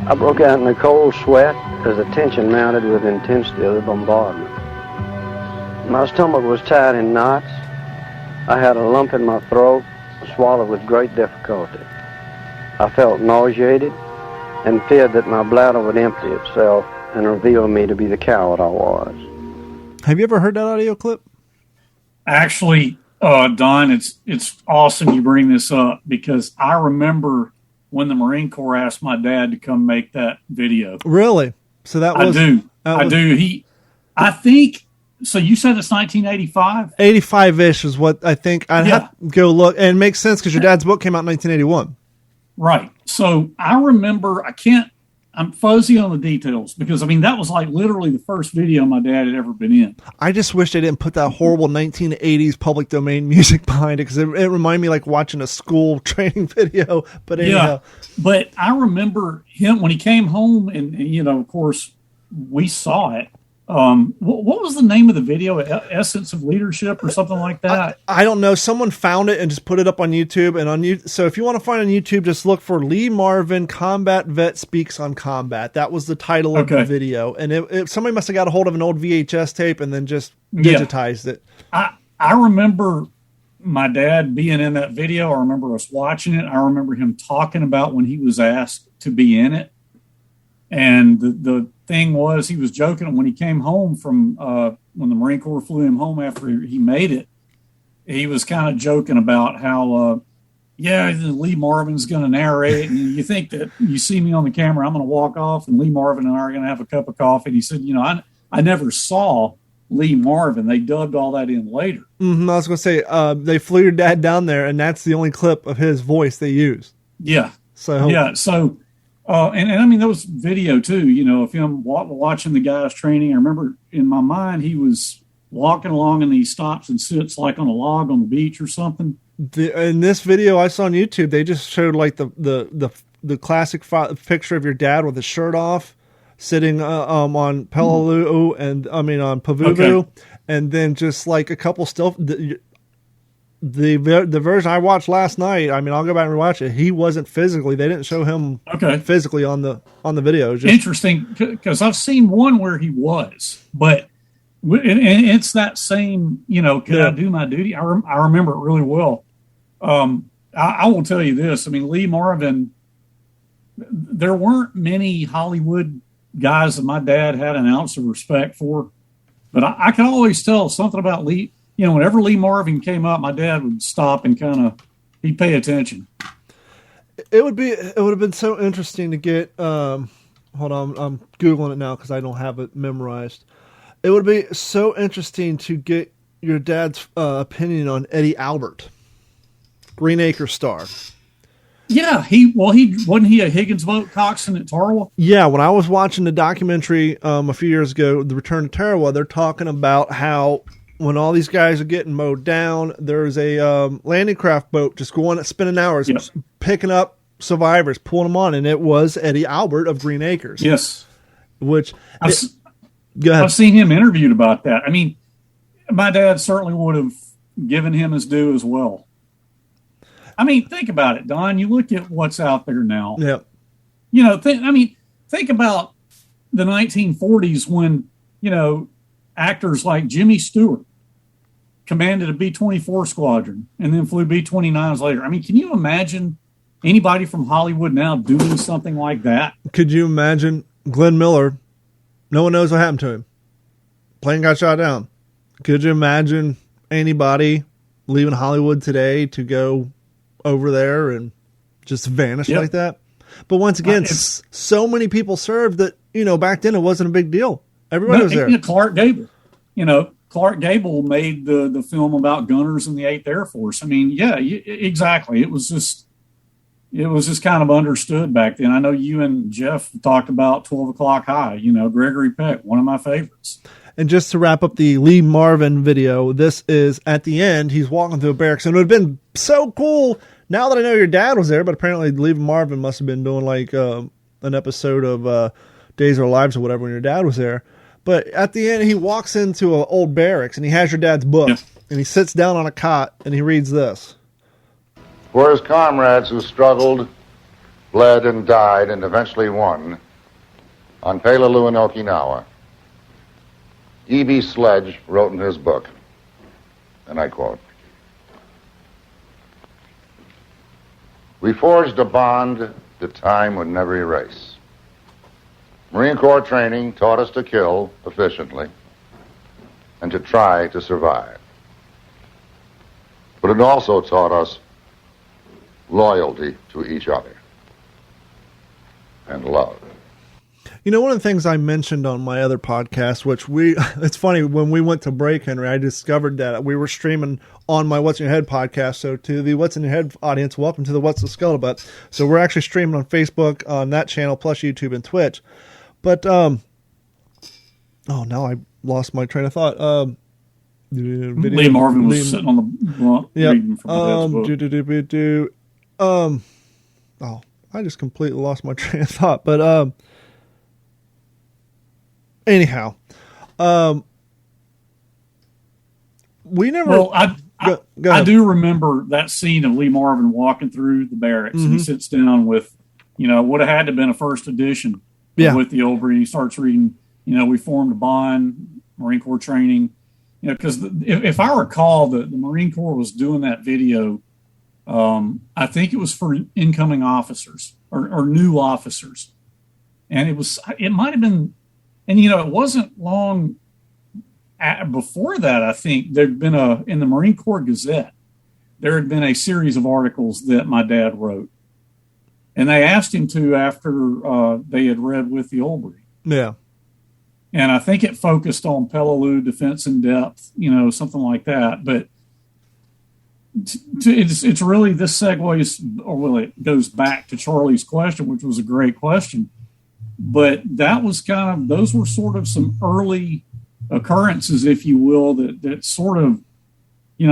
I broke out in a cold sweat as the tension mounted with the intensity of the bombardment. My stomach was tied in knots. I had a lump in my throat, swallowed with great difficulty. I felt nauseated and feared that my bladder would empty itself and reveal me to be the coward I was. Have you ever heard that audio clip? Actually, Don, it's awesome you bring this up because I remember when the Marine Corps asked my dad to come make that video. Really? So that was... I do. I think... So you said it's 1985? 85-ish is what I think. I'd have to go look. And it makes sense because your dad's book came out in 1981. Right. So I remember, I'm fuzzy on the details because, that was like literally the first video my dad had ever been in. I just wish they didn't put that horrible 1980s public domain music behind it because it reminded me like watching a school training video. But anyhow. Yeah, but I remember him when he came home and of course, we saw it. What was the name of the video? Essence of Leadership or something like that? I don't know. Someone found it and just put it up on YouTube. And so if you want to find on YouTube, just look for Lee Marvin Combat Vet Speaks on Combat. That was the title of the video. And somebody must have got a hold of an old VHS tape and then just digitized it. I remember my dad being in that video. I remember us watching it. I remember him talking about when he was asked to be in it. And the thing was, he was joking when he came home from when the Marine Corps flew him home after he made it. He was kind of joking about how, Lee Marvin's going to narrate. And you think that you see me on the camera, I'm going to walk off and Lee Marvin and I are going to have a cup of coffee. And he said, I never saw Lee Marvin. They dubbed all that in later. Mm-hmm. I was going to say, they flew your dad down there and that's the only clip of his voice they used. Yeah. So And I mean, there was video too, of him watching the guys training. I remember in my mind, he was walking along and he stops and sits like on a log on the beach or something. In this video I saw on YouTube, they just showed like the classic picture of your dad with his shirt off, sitting on Peleliu and on Pavuvu, okay. And then just like a couple still. The version I watched last night, I'll go back and rewatch it. He wasn't physically. They didn't show him physically on the video. Interesting, because I've seen one where he was, but and it's that same. I do my duty? I remember it really well. I will tell you this. Lee Marvin. There weren't many Hollywood guys that my dad had an ounce of respect for, but I could always tell something about Lee. Whenever Lee Marvin came up, my dad would stop and he'd pay attention. It would have been so interesting to get, hold on, I'm Googling it now because I don't have it memorized. It would be so interesting to get your dad's opinion on Eddie Albert, Green Acres star. Yeah, he wasn't he a Higgins boat coxswain at Tarawa? Yeah, when I was watching the documentary a few years ago, The Return to Tarawa, they're talking about how when all these guys are getting mowed down, there's a landing craft boat just going, spending hours, picking up survivors, pulling them on, and it was Eddie Albert of Green Acres. Yes. Which, go ahead. I've seen him interviewed about that. My dad certainly would have given him his due as well. Think about it, Don. You look at what's out there now. Yeah. Think about the 1940s when, actors like Jimmy Stewart commanded a B-24 squadron and then flew B-29s later. Can you imagine anybody from Hollywood now doing something like that? Could you imagine Glenn Miller? No one knows what happened to him. Plane got shot down. Could you imagine anybody leaving Hollywood today to go over there and just vanish like that? But once again, so many people served that, back then it wasn't a big deal. Everybody was there. Clark Gable. Clark Gable made the film about gunners in the 8th Air Force. Exactly. It was just kind of understood back then. I know you and Jeff talked about 12 O'Clock High, Gregory Peck, one of my favorites. And just to wrap up the Lee Marvin video, this is at the end. He's walking through a barracks, and it would have been so cool now that I know your dad was there, but apparently Lee Marvin must have been doing like an episode of Days of Our Lives or whatever when your dad was there. But at the end, he walks into an old barracks, and he has your dad's book, and he sits down on a cot, and he reads this. For his comrades who struggled, bled, and died, and eventually won, on Peleliu in Okinawa, E.B. Sledge wrote in his book, and I quote, "We forged a bond that time would never erase. Marine Corps training taught us to kill efficiently and to try to survive. But it also taught us loyalty to each other and love." One of the things I mentioned on my other podcast, which it's funny, when we went to break, Henry, I discovered that we were streaming on my What's in Your Head podcast. So to the What's in Your Head audience, welcome to the What's the Scuttlebutt. So we're actually streaming on Facebook, on that channel, plus YouTube and Twitch. But, now I lost my train of thought. Lee Marvin was sitting on the block reading from the book. I just completely lost my train of thought. But, anyhow, we never. Well, I do remember that scene of Lee Marvin walking through the barracks, and he sits down with, would have had to have been a first edition with the Oldbury. He starts reading, we formed a bond, Marine Corps training, because if I recall, the Marine Corps was doing that video. I think it was for incoming officers or new officers, and it might have been. And, it wasn't long before that, I think, there'd been in the Marine Corps Gazette, there had been a series of articles that my dad wrote. And they asked him to after they had read With the Oldbury. Yeah. And I think it focused on Peleliu, defense in depth, something like that. But it's really, this segues, or well, it goes back to Charlie's question, which was a great question. But that was those were sort of some early occurrences, if you will, that sort of,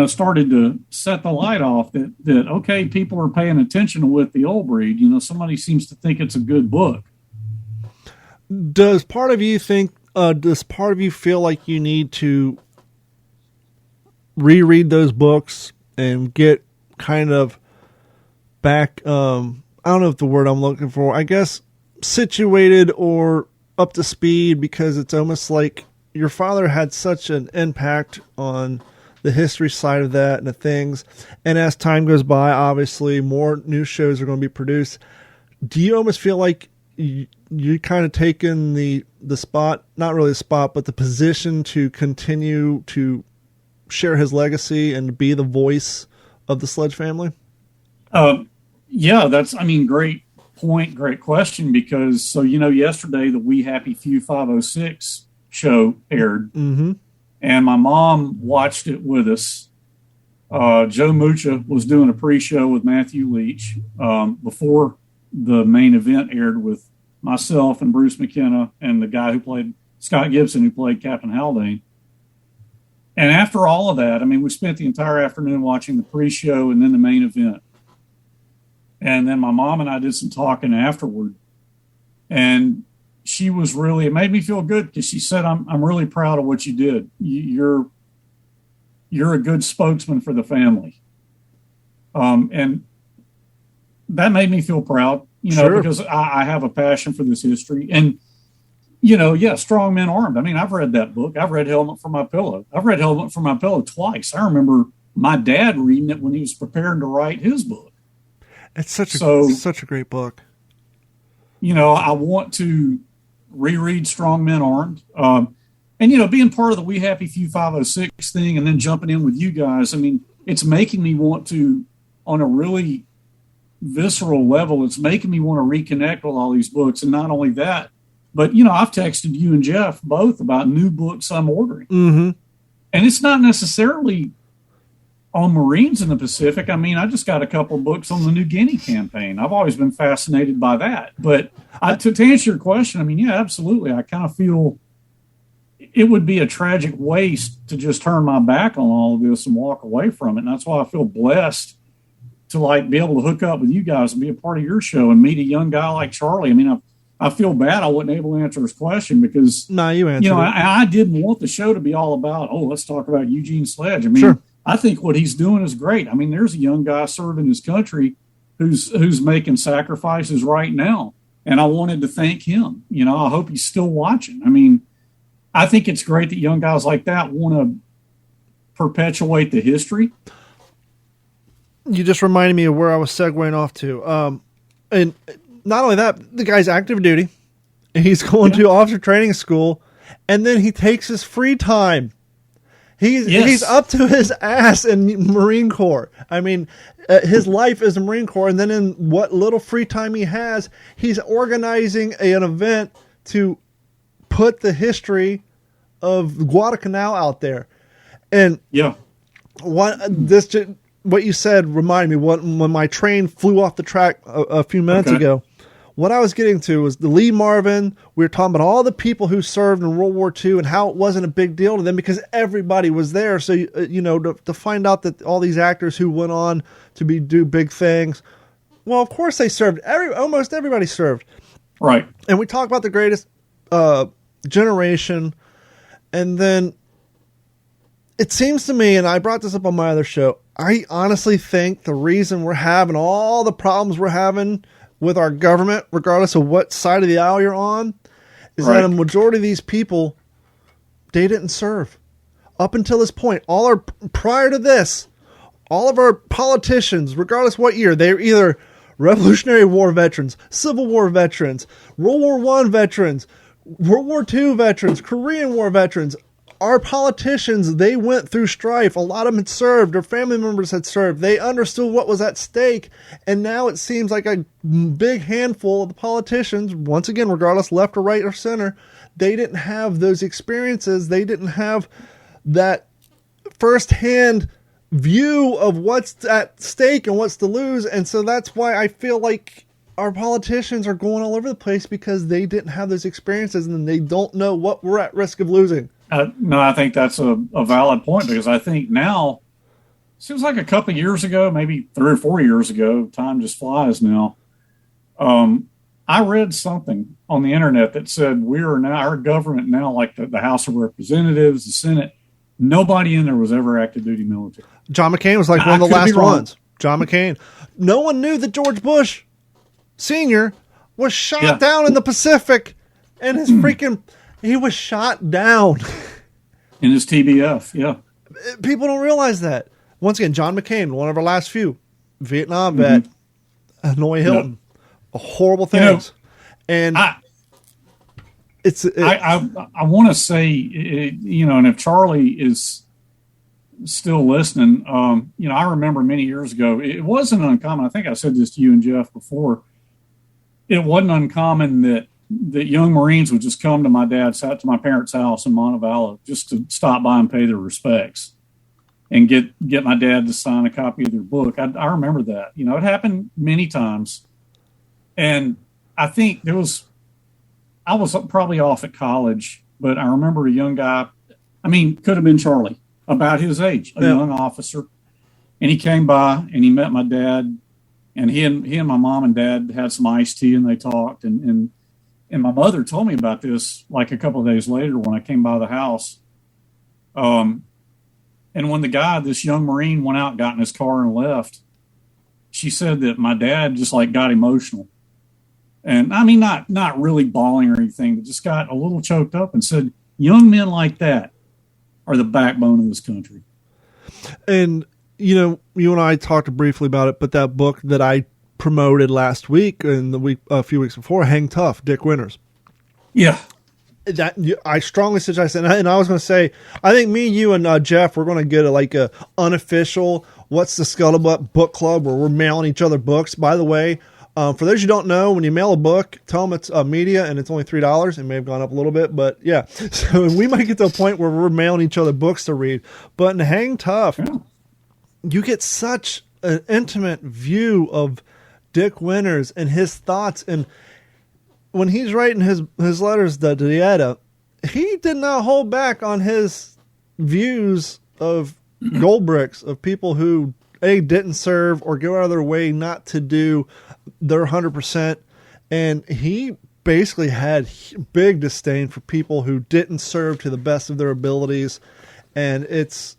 started to set the light off that okay, people are paying attention to With the Old Breed. Somebody seems to think it's a good book. Does part of you feel like you need to reread those books and get kind of back, I don't know if the word I'm looking for, I guess, situated or up to speed, because it's almost like your father had such an impact on the history side of that and the things. And as time goes by, obviously more new shows are going to be produced. Do you almost feel like you kind of taken the spot, not really the spot, but the position to continue to share his legacy and be the voice of the Sledge family? Yeah, that's, great point, great question, because yesterday the We Happy Few 506 show aired, mm-hmm. and my mom watched it with us. Joe Mucha was doing a pre-show with Matthew Leach before the main event aired, with myself and Bruce McKenna and the guy who played Scott Gibson, who played Captain Haldane. And after all of that, we spent the entire afternoon watching the pre-show and then the main event. And then my mom and I did some talking afterward. And she was really, it made me feel good, because she said, I'm really proud of what you did. You're a good spokesman for the family. And that made me feel proud, Sure. because I have a passion for this history. And, Strong Men Armed. I've read that book. I've read Helmet for My Pillow. I've read Helmet for My Pillow twice. I remember my dad reading it when he was preparing to write his book. It's such a great book. I want to reread Strong Men Armed. And, being part of the We Happy Few 506 thing and then jumping in with you guys, it's making me want to, on a really visceral level, it's making me want to reconnect with all these books. And not only that, but, I've texted you and Jeff both about new books I'm ordering. Mm-hmm. And it's not necessarily on Marines in the Pacific. I just got a couple of books on the New Guinea campaign. I've always been fascinated by that. But to answer your question, yeah, absolutely. I kind of feel it would be a tragic waste to just turn my back on all of this and walk away from it. And that's why I feel blessed to be able to hook up with you guys and be a part of your show and meet a young guy like Charlie. I feel bad I wasn't able to answer his question, because you answered it. I didn't want the show to be all about, let's talk about Eugene Sledge. Sure. I think what he's doing is great. there's a young guy serving his country who's making sacrifices right now, and I wanted to thank him. I hope he's still watching. I think it's great that young guys like that want to perpetuate the history. You just reminded me of where I was segueing off to. And not only that, the guy's active duty, and he's going to officer training school, and then he takes his free time. He's up to his ass in Marine Corps. His life is the Marine Corps, and then in what little free time he has, he's organizing an event to put the history of Guadalcanal out there. And what you said reminded me when my train flew off the track a few minutes ago. What I was getting to was the Lee Marvin. We were talking about all the people who served in World War II and how it wasn't a big deal to them because everybody was there. So, to find out that all these actors who went on to do big things, well, of course they served. Almost everybody served. Right. And we talk about the greatest generation. And then it seems to me, and I brought this up on my other show, I honestly think the reason we're having all the problems we're having with our government, regardless of what side of the aisle you're on, is that a majority of these people, they didn't serve. Up until this point, prior to this, all of our politicians, regardless what year, they're either Revolutionary War veterans, Civil War veterans, World War I veterans, World War II veterans, Korean War veterans. Our politicians, they went through strife. A lot of them had served. Their family members had served. They understood what was at stake. And now it seems like a big handful of the politicians, once again, regardless left or right or center, they didn't have those experiences. They didn't have that firsthand view of what's at stake and what's to lose. And so that's why I feel like our politicians are going all over the place, because they didn't have those experiences and they don't know what we're at risk of losing. No, I think that's a valid point, because I think now, seems like a couple of years ago, maybe 3 or 4 years ago, time just flies now. I read something on the internet that said our government now, like the House of Representatives, the Senate, nobody in there was ever active duty military. John McCain was like one of the last ones. John McCain. No one knew that George Bush Sr. was shot down in the Pacific, and his he was shot down. In his TBF, yeah. People don't realize that. Once again, John McCain, one of our last few, Vietnam vet, Hanoi Hilton, horrible things. And I want to say, and if Charlie is still listening, I remember many years ago, it wasn't uncommon. I think I said this to you and Jeff before. It wasn't uncommon that young Marines would just come to my parents' house in Montevallo just to stop by and pay their respects and get my dad to sign a copy of their book. I remember that. It happened many times. And I think I was probably off at college, but I remember a young guy, could have been Charlie, about his age, a young officer. And he came by and he met my dad, and he and my mom and dad had some iced tea and they talked. And my mother told me about this like a couple of days later when I came by the house. And when this young Marine went out, got in his car and left, she said that my dad just got emotional. And not really bawling or anything, but just got a little choked up and said, young men like that are the backbone of this country. And, you and I talked briefly about it, but that book that I promoted last week and a few weeks before, Hang Tough, Dick Winters. Yeah. That I strongly suggest, and I was going to say, I think me, you, and Jeff, we're going to get a unofficial What's the Scuttlebutt book club where we're mailing each other books. By the way, for those who don't know, when you mail a book, tell them it's media and it's only $3. It may have gone up a little bit, but yeah. So we might get to a point where we're mailing each other books to read. But in Hang Tough, you get such an intimate view of Dick Winters and his thoughts. And when he's writing his letters to Dieta, he did not hold back on his views of gold bricks, of people who didn't serve or go out of their way not to do their 100%. And he basically had big disdain for people who didn't serve to the best of their abilities. And it's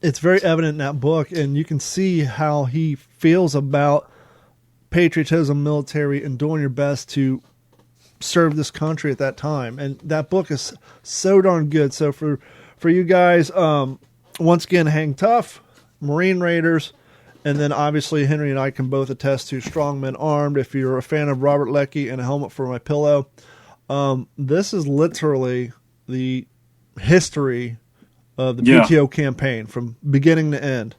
very evident in that book. And you can see how he feels about patriotism, military, and doing your best to serve this country at that time. And that book is so darn good. So for you guys, once again, Hang Tough, Marine Raiders, and then obviously Henry and I can both attest to Strong Men Armed. If you're a fan of Robert Leckie and A Helmet for My Pillow, this is literally the history of the PTO campaign from beginning to end.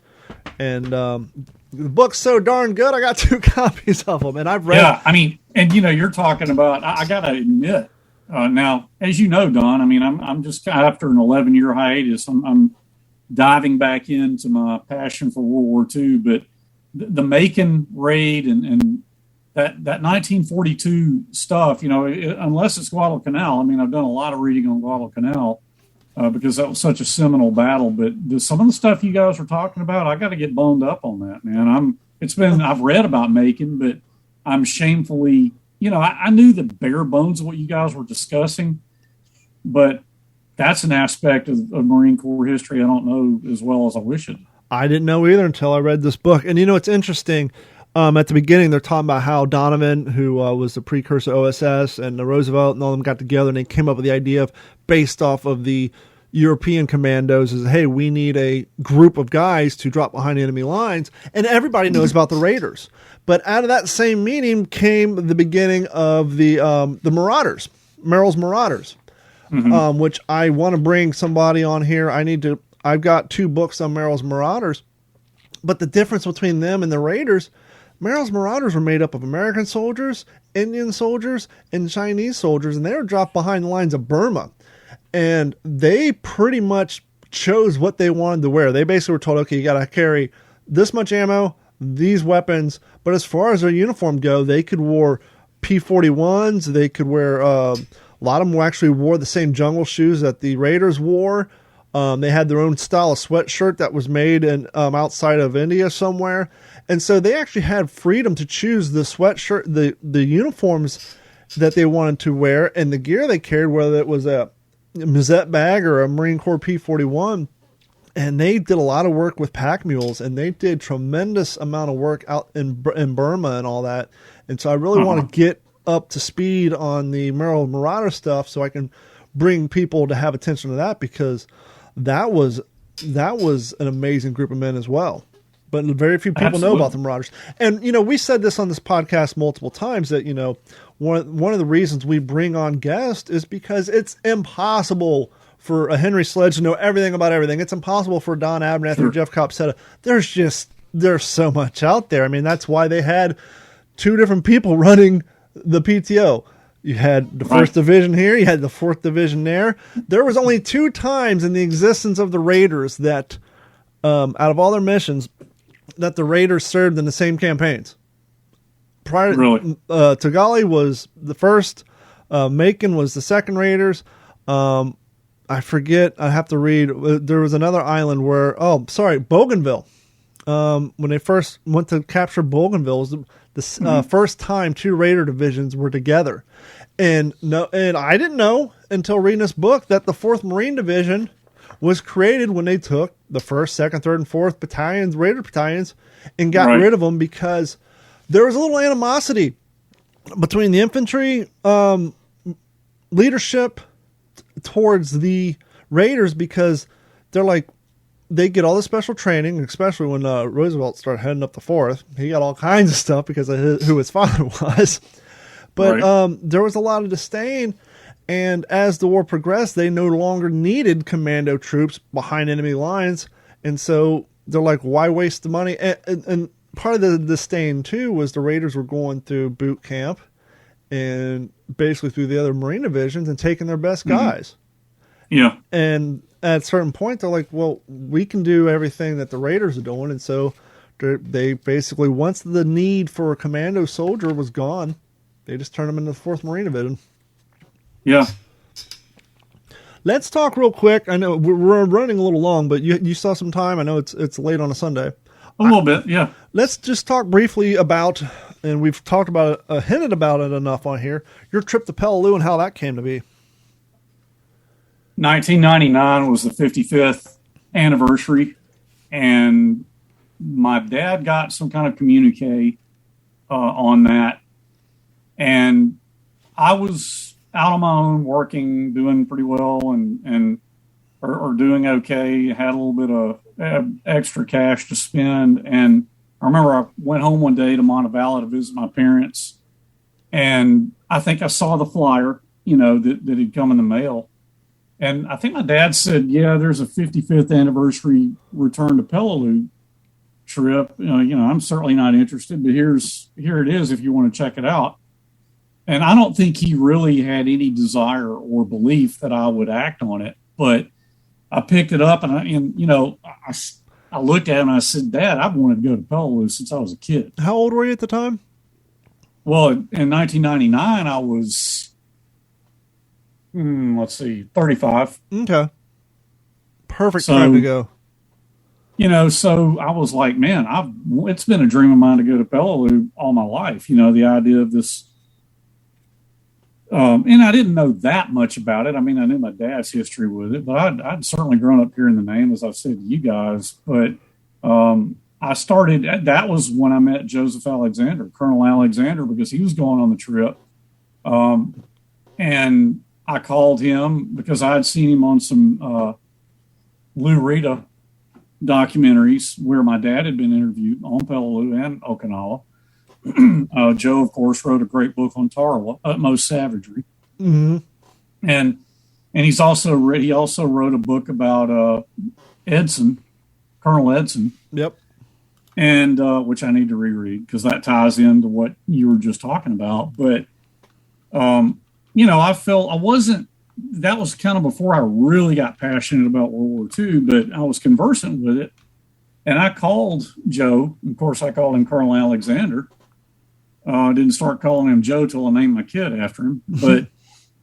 And the book's so darn good, I got 2 copies of them, and I've read it. And you're talking about, I got to admit, now, as you know, Don, I'm just after an 11-year hiatus, I'm diving back into my passion for World War II, but the Macon raid and that 1942 stuff, unless it's Guadalcanal, I've done a lot of reading on Guadalcanal because that was such a seminal battle, but some of the stuff you guys were talking about, I got to get boned up on that, man. I've read about Macon, but I'm shamefully, I knew the bare bones of what you guys were discussing, but that's an aspect of Marine Corps history I don't know as well as I wish it. I didn't know either until I read this book. And it's interesting. At the beginning, they're talking about how Donovan, who was the precursor OSS, and the Roosevelt and all of them got together and they came up with the idea of, based off of the European commandos, is, hey, we need a group of guys to drop behind the enemy lines. And everybody knows about the Raiders. But out of that same meeting came the beginning of the Marauders, Merrill's Marauders. Mm-hmm. Which I want to bring somebody on here. I've got 2 books on Merrill's Marauders, but the difference between them and the Raiders, Merrill's Marauders were made up of American soldiers, Indian soldiers, and Chinese soldiers, and they were dropped behind the lines of Burma. And they pretty much chose what they wanted to wear. They basically were told, okay, you got to carry this much ammo, these weapons. But as far as their uniform go, they could wear P-41s. They could wear, a lot of them actually wore the same jungle shoes that the Raiders wore. They had their own style of sweatshirt that was made in outside of India somewhere. And so they actually had freedom to choose the sweatshirt, the uniforms that they wanted to wear, and the gear they carried, whether it was a Musette bag or a Marine Corps P-41. And they did a lot of work with pack mules, and they did tremendous amount of work out in Burma and all that. And so I really want to get up to speed on the Maryland Marauder stuff so I can bring people to have attention to that, because that was an amazing group of men as well. But very few people know about the Marauders. And, we said this on this podcast multiple times that, one of the reasons we bring on guests is because it's impossible for a Henry Sledge to know everything about everything. It's impossible for Don Abernathy or Jeff Copsetta. There's so much out there. I mean, that's why they had two different people running the PTO. You had the first division here. You had the fourth division there. There was only 2 times in the existence of the Raiders that, out of all their missions, that the Raiders served in the same campaigns. Tagali was the first. Macon was the second Raiders. I forget. I have to read. There was another island where. Bougainville. When they first went to capture Bougainville, was the first time 2 Raider divisions were together. And I didn't know until reading this book that the 4th Marine Division was created when they took the 1st, 2nd, 3rd, and 4th battalions, Raider battalions, and got rid of them because there was a little animosity between the infantry leadership towards the Raiders, because they're like, they get all the special training, especially when Roosevelt started heading up the 4th. He got all kinds of stuff because of who his father was. But there was a lot of disdain, and as the war progressed, they no longer needed commando troops behind enemy lines, and so they're like, why waste the money? And part of the disdain, too, was the Raiders were going through boot camp and basically through the other Marine divisions and taking their best guys. Yeah. And at a certain point, they're like, well, we can do everything that the Raiders are doing. And so they basically, once the need for a commando soldier was gone, they just turned them into the 4th Marine Division. Yeah. Let's talk real quick. I know we're running a little long, but you saw some time. I know it's late on a Sunday. A little bit, yeah. Let's just talk briefly about, and we've talked about it, hinted about it enough on here, your trip to Peleliu and how that came to be. 1999 was the 55th anniversary, and my dad got some kind of communique on that, and I was out on my own working, doing pretty well, and doing okay. Had a little bit of extra cash to spend, and I remember I went home one day to Montevallo to visit my parents, and I think I saw the flyer, that had come in the mail. And I think my dad said, yeah, there's a 55th anniversary return to Peleliu trip. I'm certainly not interested, but here it is if you want to check it out. And I don't think he really had any desire or belief that I would act on it. But I picked it up and I looked at him and I said, Dad, I've wanted to go to Peleliu since I was a kid. How old were you at the time? Well, in 1999, I was... 35. Okay. Perfect time to go. So I was like, man, it's been a dream of mine to go to Peleliu all my life. The idea of this. And I didn't know that much about it. I mean, I knew my dad's history with it, but I'd certainly grown up hearing the name, as I've said to you guys. But I started, that was when I met Joseph Alexander, Colonel Alexander, because he was going on the trip. And I called him because I had seen him on some Lou Rita documentaries where my dad had been interviewed on Peleliu and Okinawa. Joe, of course, wrote a great book on Tarawa, Utmost Savagery. Mm-hmm. And he also wrote a book about Edson, Colonel Edson. Yep. And which I need to reread because that ties into what you were just talking about. But I felt I wasn't that was kind of before I really got passionate about World War II, but I was conversant with it. And I called Joe. Of course, I called him Colonel Alexander. I didn't start calling him Joe till I named my kid after him. But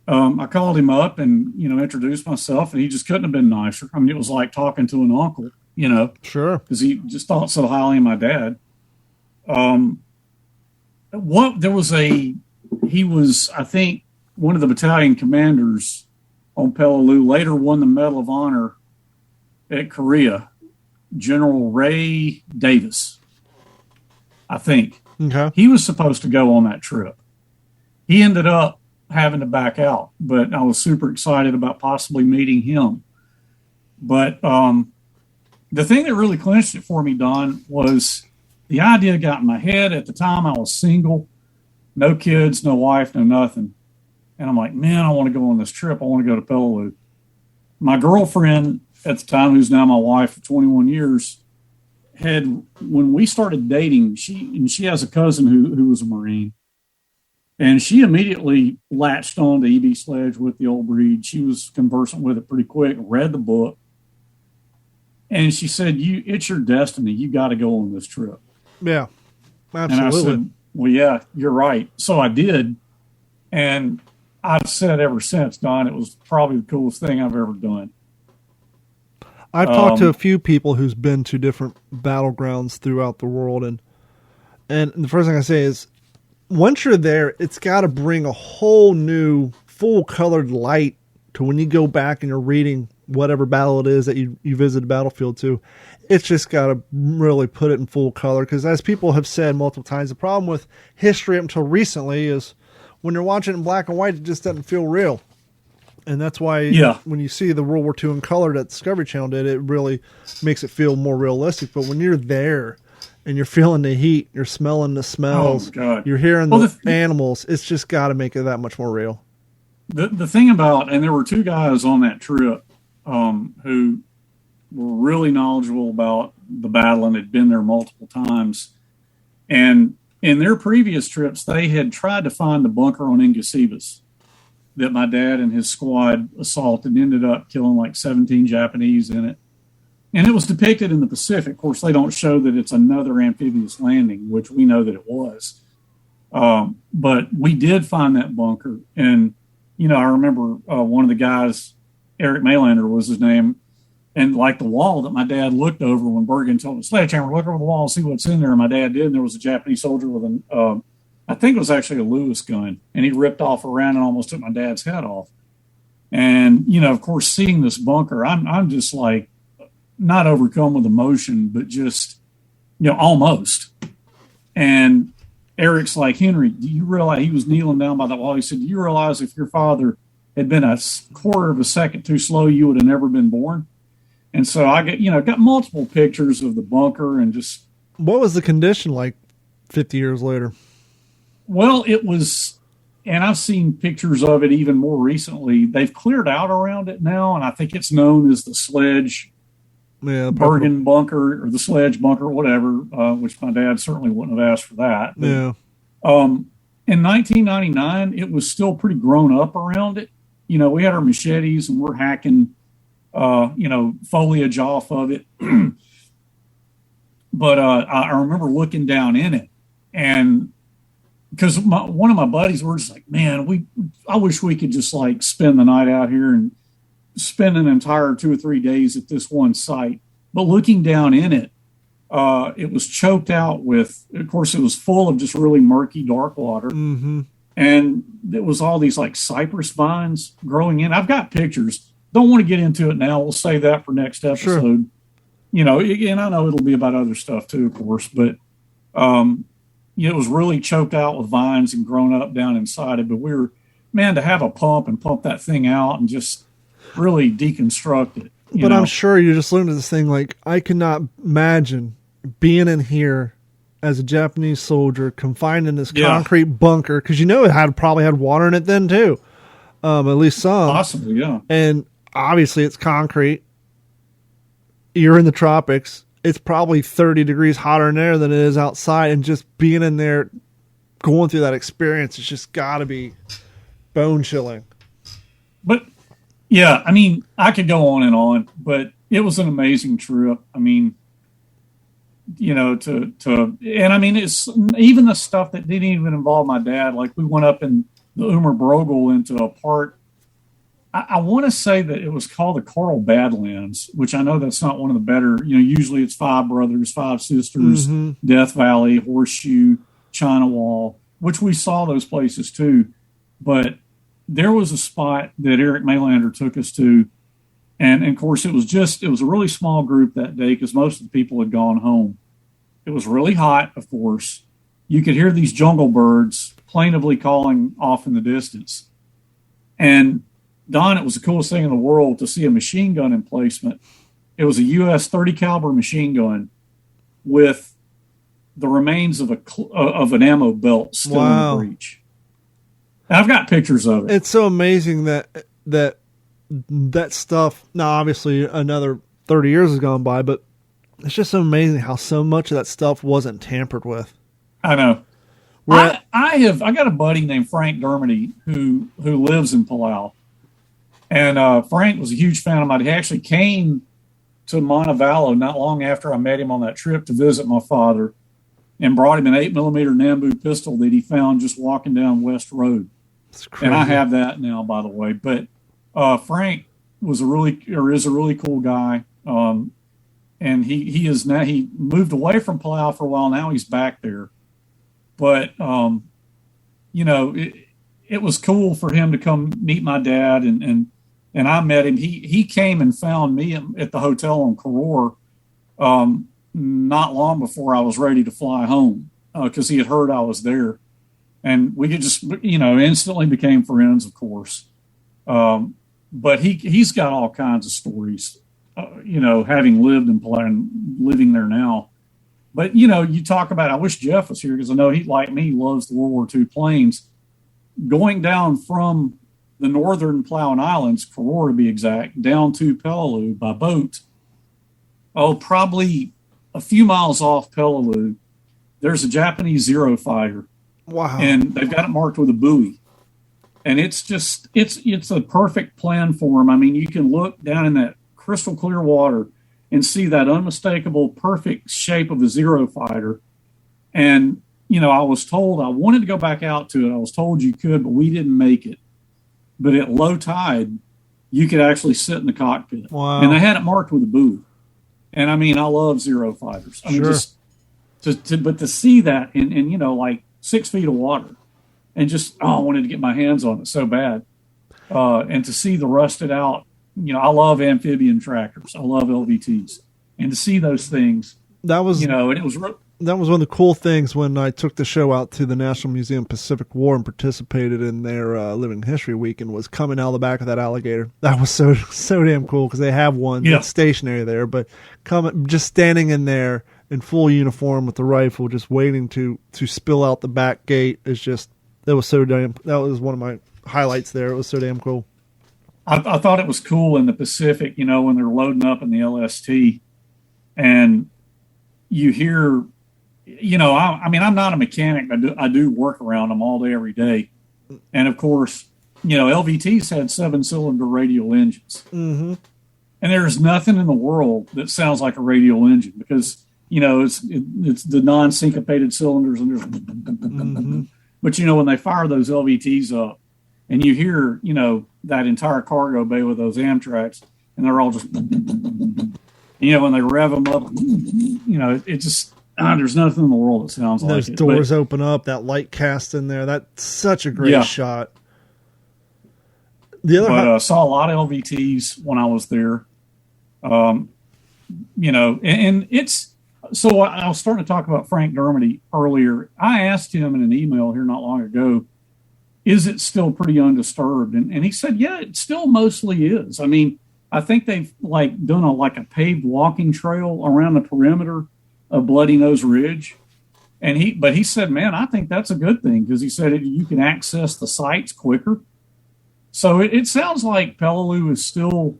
I called him up and, introduced myself, and he just couldn't have been nicer. I mean, it was like talking to an uncle, Sure. because he just thought so highly of my dad. He was, I think, one of the battalion commanders on Peleliu, later won the Medal of Honor at Korea, General Ray Davis, I think. Okay. He was supposed to go on that trip. He ended up having to back out, but I was super excited about possibly meeting him. But the thing that really clinched it for me, Don, was the idea got in my head. At the time, I was single, no kids, no wife, no nothing. And I'm like, man, I want to go on this trip. I want to go to Peleliu. My girlfriend at the time, who's now my wife for 21 years, when we started dating, she has a cousin who was a Marine. And she immediately latched on to EB Sledge with the old breed. She was conversant with it pretty quick, read the book. And she said, it's your destiny. You got to go on this trip. Yeah, absolutely. And I said, well, yeah, you're right. So I did. And I've said ever since, Don, it was probably the coolest thing I've ever done. I've talked to a few people who's been to different battlegrounds throughout the world. And the first thing I say is, once you're there, it's got to bring a whole new full-colored light to when you go back and you're reading whatever battle it is that you visit the battlefield to. It's just got to really put it in full color, because as people have said multiple times, the problem with history up until recently is when you're watching it in black and white, it just doesn't feel real. And that's why when you see the World War II in color that Discovery Channel did, it really makes it feel more realistic. But when you're there and you're feeling the heat, you're smelling the smells, you're hearing the animals, it's just got to make it that much more real. The thing about, and there were two guys on that trip who were really knowledgeable about the battle and had been there multiple times. And in their previous trips, they had tried to find the bunker on Ingusibas that my dad and his squad assaulted and ended up killing like 17 Japanese in it. And it was depicted in the Pacific. Of course, they don't show that it's another amphibious landing, which we know that it was. But we did find that bunker. And, I remember one of the guys, Eric Maylander was his name, and like the wall that my dad looked over when Bergen told him, Sledgehammer, look over the wall and see what's in there. And my dad did, and there was a Japanese soldier with I think it was actually a Lewis gun, and he ripped off a round and almost took my dad's head off. And, of course, seeing this bunker, I'm just like not overcome with emotion, but just, almost. And Eric's like, Henry, do you realize, he was kneeling down by that wall. He said, do you realize if your father had been a quarter of a second too slow, you would have never been born? And so I got multiple pictures of the bunker and just. What was the condition like 50 years later? Well, it was, and I've seen pictures of it even more recently. They've cleared out around it now, and I think it's known as the Sledge Bergen bunker or the Sledge bunker, whatever, which my dad certainly wouldn't have asked for that. But, yeah. In 1999, it was still pretty grown up around it. We had our machetes and we're hacking, foliage off of it. But I remember looking down in it, and because one of my buddies were just like, man, I wish we could just like spend the night out here and spend an entire 2 or 3 days at this one site. But looking down in it, it was choked out with, of course, it was full of just really murky, dark water. Mm-hmm. And it was all these like cypress vines growing in. I've got pictures. Don't want to get into it now. We'll save that for next episode. Sure. And I know it'll be about other stuff too, of course, but it was really choked out with vines and grown up down inside it. But to have a pump and pump that thing out and just really deconstruct it. But I'm sure you just learned this thing. Like, I cannot imagine being in here as a Japanese soldier confined in this concrete bunker, because it probably had water in it then too, at least some. Possibly, yeah. And obviously it's concrete. You're in the tropics. It's probably 30 degrees hotter in there than it is outside, and just being in there, going through that experience, it's just got to be bone chilling. But Yeah, I mean, I could go on, but it was an amazing trip. I mean, and I mean, it's even the stuff that didn't even involve my dad. Like we went up in the Umer Brogel into a part. I want to say that it was called the Carl Badlands, which I know that's not one of the better. Usually it's Five Brothers, Five Sisters, Death Valley, Horseshoe, China Wall, which we saw those places too. But there was a spot that Eric Maylander took us to. And of course, it was a really small group that day because most of the people had gone home. It was really hot, of course. You could hear these jungle birds plaintively calling off in the distance. And Don, it was the coolest thing in the world to see a machine gun emplacement. It was a U.S. 30 caliber machine gun with the remains of an ammo belt still in the breech. And I've got pictures of it. It's so amazing that stuff. Now, obviously, another 30 years has gone by, but it's just so amazing how so much of that stuff wasn't tampered with. I know. I got a buddy named Frank Dermody who lives in Palau, and Frank was a huge fan of mine. He actually came to Montevallo not long after I met him on that trip to visit my father, and brought him an 8mm Nambu pistol that he found just walking down West Road. And I have that now, by the way. But Frank is a really cool guy. And he moved away from Palau for a while. Now he's back there. But, it was cool for him to come meet my dad. And I met him. He came and found me at the hotel on Karor not long before I was ready to fly home because he had heard I was there. And we could just, instantly became friends, of course. But he's got all kinds of stories, having lived in Palau and living there now. But, you talk about, I wish Jeff was here because I know he, like me, loves the World War II planes. Going down from the northern Palauan Islands, Karor to be exact, down to Peleliu by boat, probably a few miles off Peleliu, there's a Japanese Zero fighter. Wow. And they've got it marked with a buoy. And it's a perfect plan for them. I mean, you can look down in that crystal clear water and see that unmistakable perfect shape of a Zero fighter. And, I was told I wanted to go back out to it. I was told you could, but we didn't make it. But at low tide, you could actually sit in the cockpit. Wow. And they had it marked with a buoy. And I mean, I love Zero fighters. I mean, but to see that in like 6 feet of water and just, I wanted to get my hands on it so bad. And to see the rusted out, I love amphibian tractors. I love LVTs. And to see those things, that was, and it was, that was one of the cool things when I took the show out to the National Museum Pacific War and participated in their Living History Weekend, was coming out of the back of that alligator. That was so damn cool because they have one that's stationary there, but just standing in there in full uniform with the rifle, just waiting to spill out the back gate that was one of my highlights there. It was so damn cool. I thought it was cool in the Pacific, when they're loading up in the LST and you hear, I'm not a mechanic. I do work around them all day, every day. And of course, LVTs had 7-cylinder radial engines. Mm-hmm. And there's nothing in the world that sounds like a radial engine because, it's the non-syncopated cylinders and there's, mm-hmm. But when they fire those LVTs up and you hear, that entire cargo bay with those Amtraks and they're all just, when they rev them up, it just, there's nothing in the world that sounds like it. Those doors open up, that light cast in there. That's such a great shot. I saw a lot of LVTs when I was there. And it's, so I was starting to talk about Frank Dermody earlier. I asked him in an email here not long ago, is it still pretty undisturbed? And he said, yeah, it still mostly is. I mean, I think they've done a paved walking trail around the perimeter of Bloody Nose Ridge. And he said, man, I think that's a good thing because he said you can access the sites quicker. So it sounds like Peleliu is still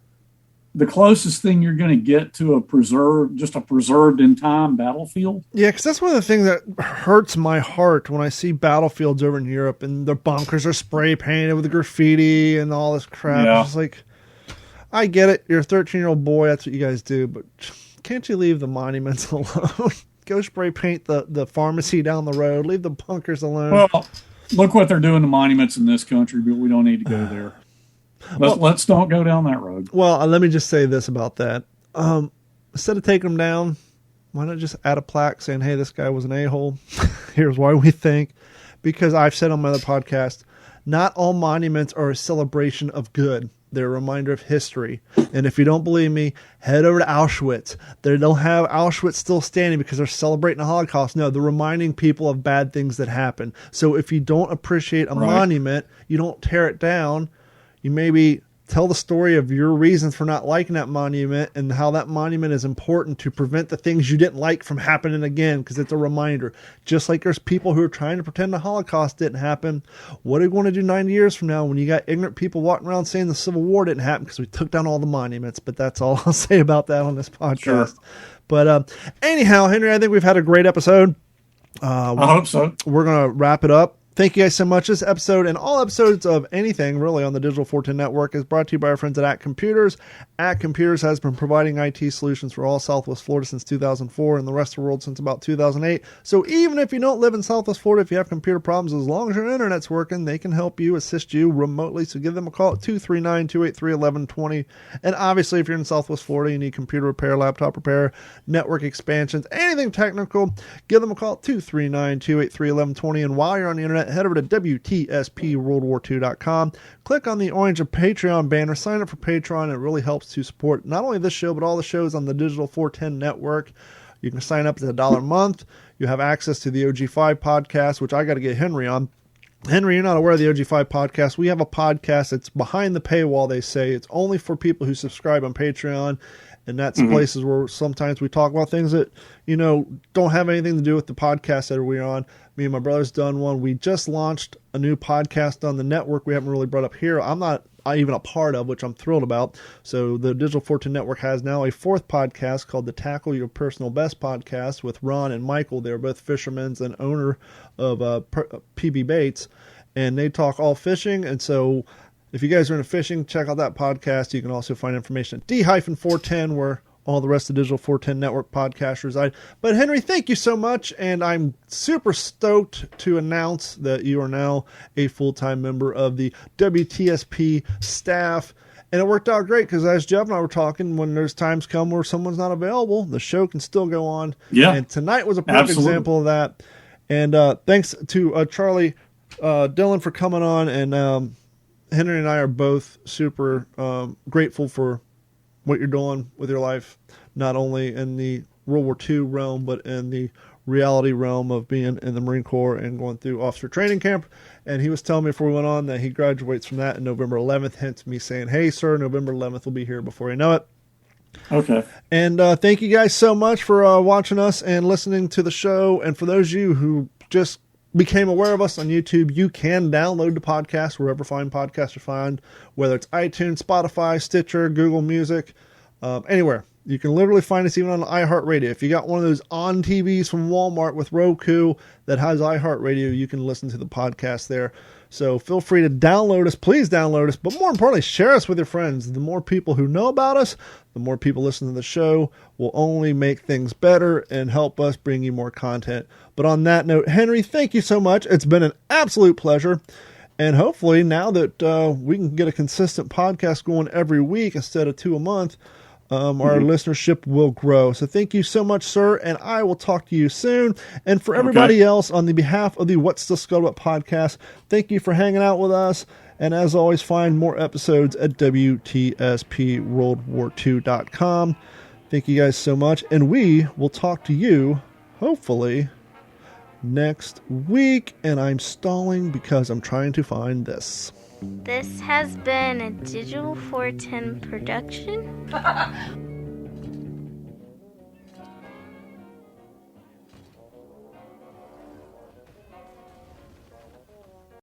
the closest thing you're going to get to a preserved in time battlefield. Yeah, because that's one of the things that hurts my heart when I see battlefields over in Europe and the bunkers are spray painted with graffiti and all this crap. Yeah. It's like, I get it. You're a 13-year-old boy. That's what you guys do. But can't you leave the monuments alone? Go spray paint the pharmacy down the road. Leave the bunkers alone. Well, look what they're doing to monuments in this country, but we don't need to go there. Let's don't go down that road. Well, let me just say this about that. Instead of taking them down, why not just add a plaque saying, hey, this guy was an a-hole. Here's why we think. Because I've said on my other podcast, not all monuments are a celebration of good. They're a reminder of history. And if you don't believe me, head over to Auschwitz. They don't have Auschwitz still standing because they're celebrating the Holocaust. No, they're reminding people of bad things that happened. So if you don't appreciate a monument, you don't tear it down. You maybe tell the story of your reasons for not liking that monument and how that monument is important to prevent the things you didn't like from happening again, because it's a reminder. Just like there's people who are trying to pretend the Holocaust didn't happen. What are we going to do 90 years from now when you got ignorant people walking around saying the Civil War didn't happen because we took down all the monuments? But that's all I'll say about that on this podcast. Sure. But anyhow, Henry, I think we've had a great episode. I hope so. We're going to wrap it up. Thank you guys so much. This episode and all episodes of anything really on the Digital 410 Network is brought to you by our friends at Computers. Computers has been providing IT solutions for all Southwest Florida since 2004 and the rest of the world since about 2008. So even if you don't live in Southwest Florida, if you have computer problems, as long as your internet's working, they can help you, assist you remotely. So give them a call at 239-283-1120. And obviously, if you're in Southwest Florida, you need computer repair, laptop repair, network expansions, anything technical, give them a call at 239-283-1120. And while you're on the internet, head over to WTSPWWII.com. Click on the orange Patreon banner. Sign up for Patreon. It really helps to support not only this show, but all the shows on the Digital 410 Network. You can sign up at $1 a month. You have access to the OG5 podcast, which I got to get Henry on. Henry, you're not aware of the OG5 podcast. We have a podcast that's behind the paywall, they say. It's only for people who subscribe on Patreon. And that's places where sometimes we talk about things that, don't have anything to do with the podcast that we're on. Me and my brother's done one. We just launched a new podcast on the network we haven't really brought up here. I'm not even a part of, which I'm thrilled about. So the Digital 410 Network has now a fourth podcast called the Tackle Your Personal Best podcast with Ron and Michael. They're both fishermen and owner of PB Baits. And they talk all fishing. And so if you guys are into fishing, check out that podcast. You can also find information at D-410, where all the rest of the Digital 410 Network podcasts reside. But Henry, thank you so much, and I'm super stoked to announce that you are now a full-time member of the WTSP staff. And it worked out great because as Jeff and I were talking, when there's times come where someone's not available, the show can still go on. Yeah. And tonight was a perfect example of that. And thanks to Charlie Dillon for coming on, and Henry and I are both super grateful for what you're doing with your life, not only in the World War II realm, but in the reality realm of being in the Marine Corps and going through officer training camp. And he was telling me before we went on that he graduates from that on November 11th, hence me saying, hey, sir, November 11th will be here before you know it. Okay. And thank you guys so much for watching us and listening to the show. And for those of you who just became aware of us on YouTube, you can download the podcast wherever fine podcasts are found, whether it's iTunes, Spotify, Stitcher, Google Music, anywhere. You can literally find us even on iHeartRadio. If you got one of those on TVs from Walmart with Roku that has iHeartRadio, you can listen to the podcast there. So feel free to download us. Please download us. But more importantly, share us with your friends. The more people who know about us, the more people listen to the show, will only make things better and help us bring you more content. But on that note, Henry, thank you so much. It's been an absolute pleasure. And hopefully now that we can get a consistent podcast going every week instead of 2 a month, our listenership will grow. So thank you so much, sir, and I will talk to you soon. And for everybody else, on the behalf of the What's the Scuttlebutt podcast, thank you for hanging out with us. And as always, find more episodes at WTSPWorldWar2.com. Thank you guys so much, and we will talk to you, hopefully, next week. And I'm stalling because I'm trying to find this. This has been a Digital 410 production.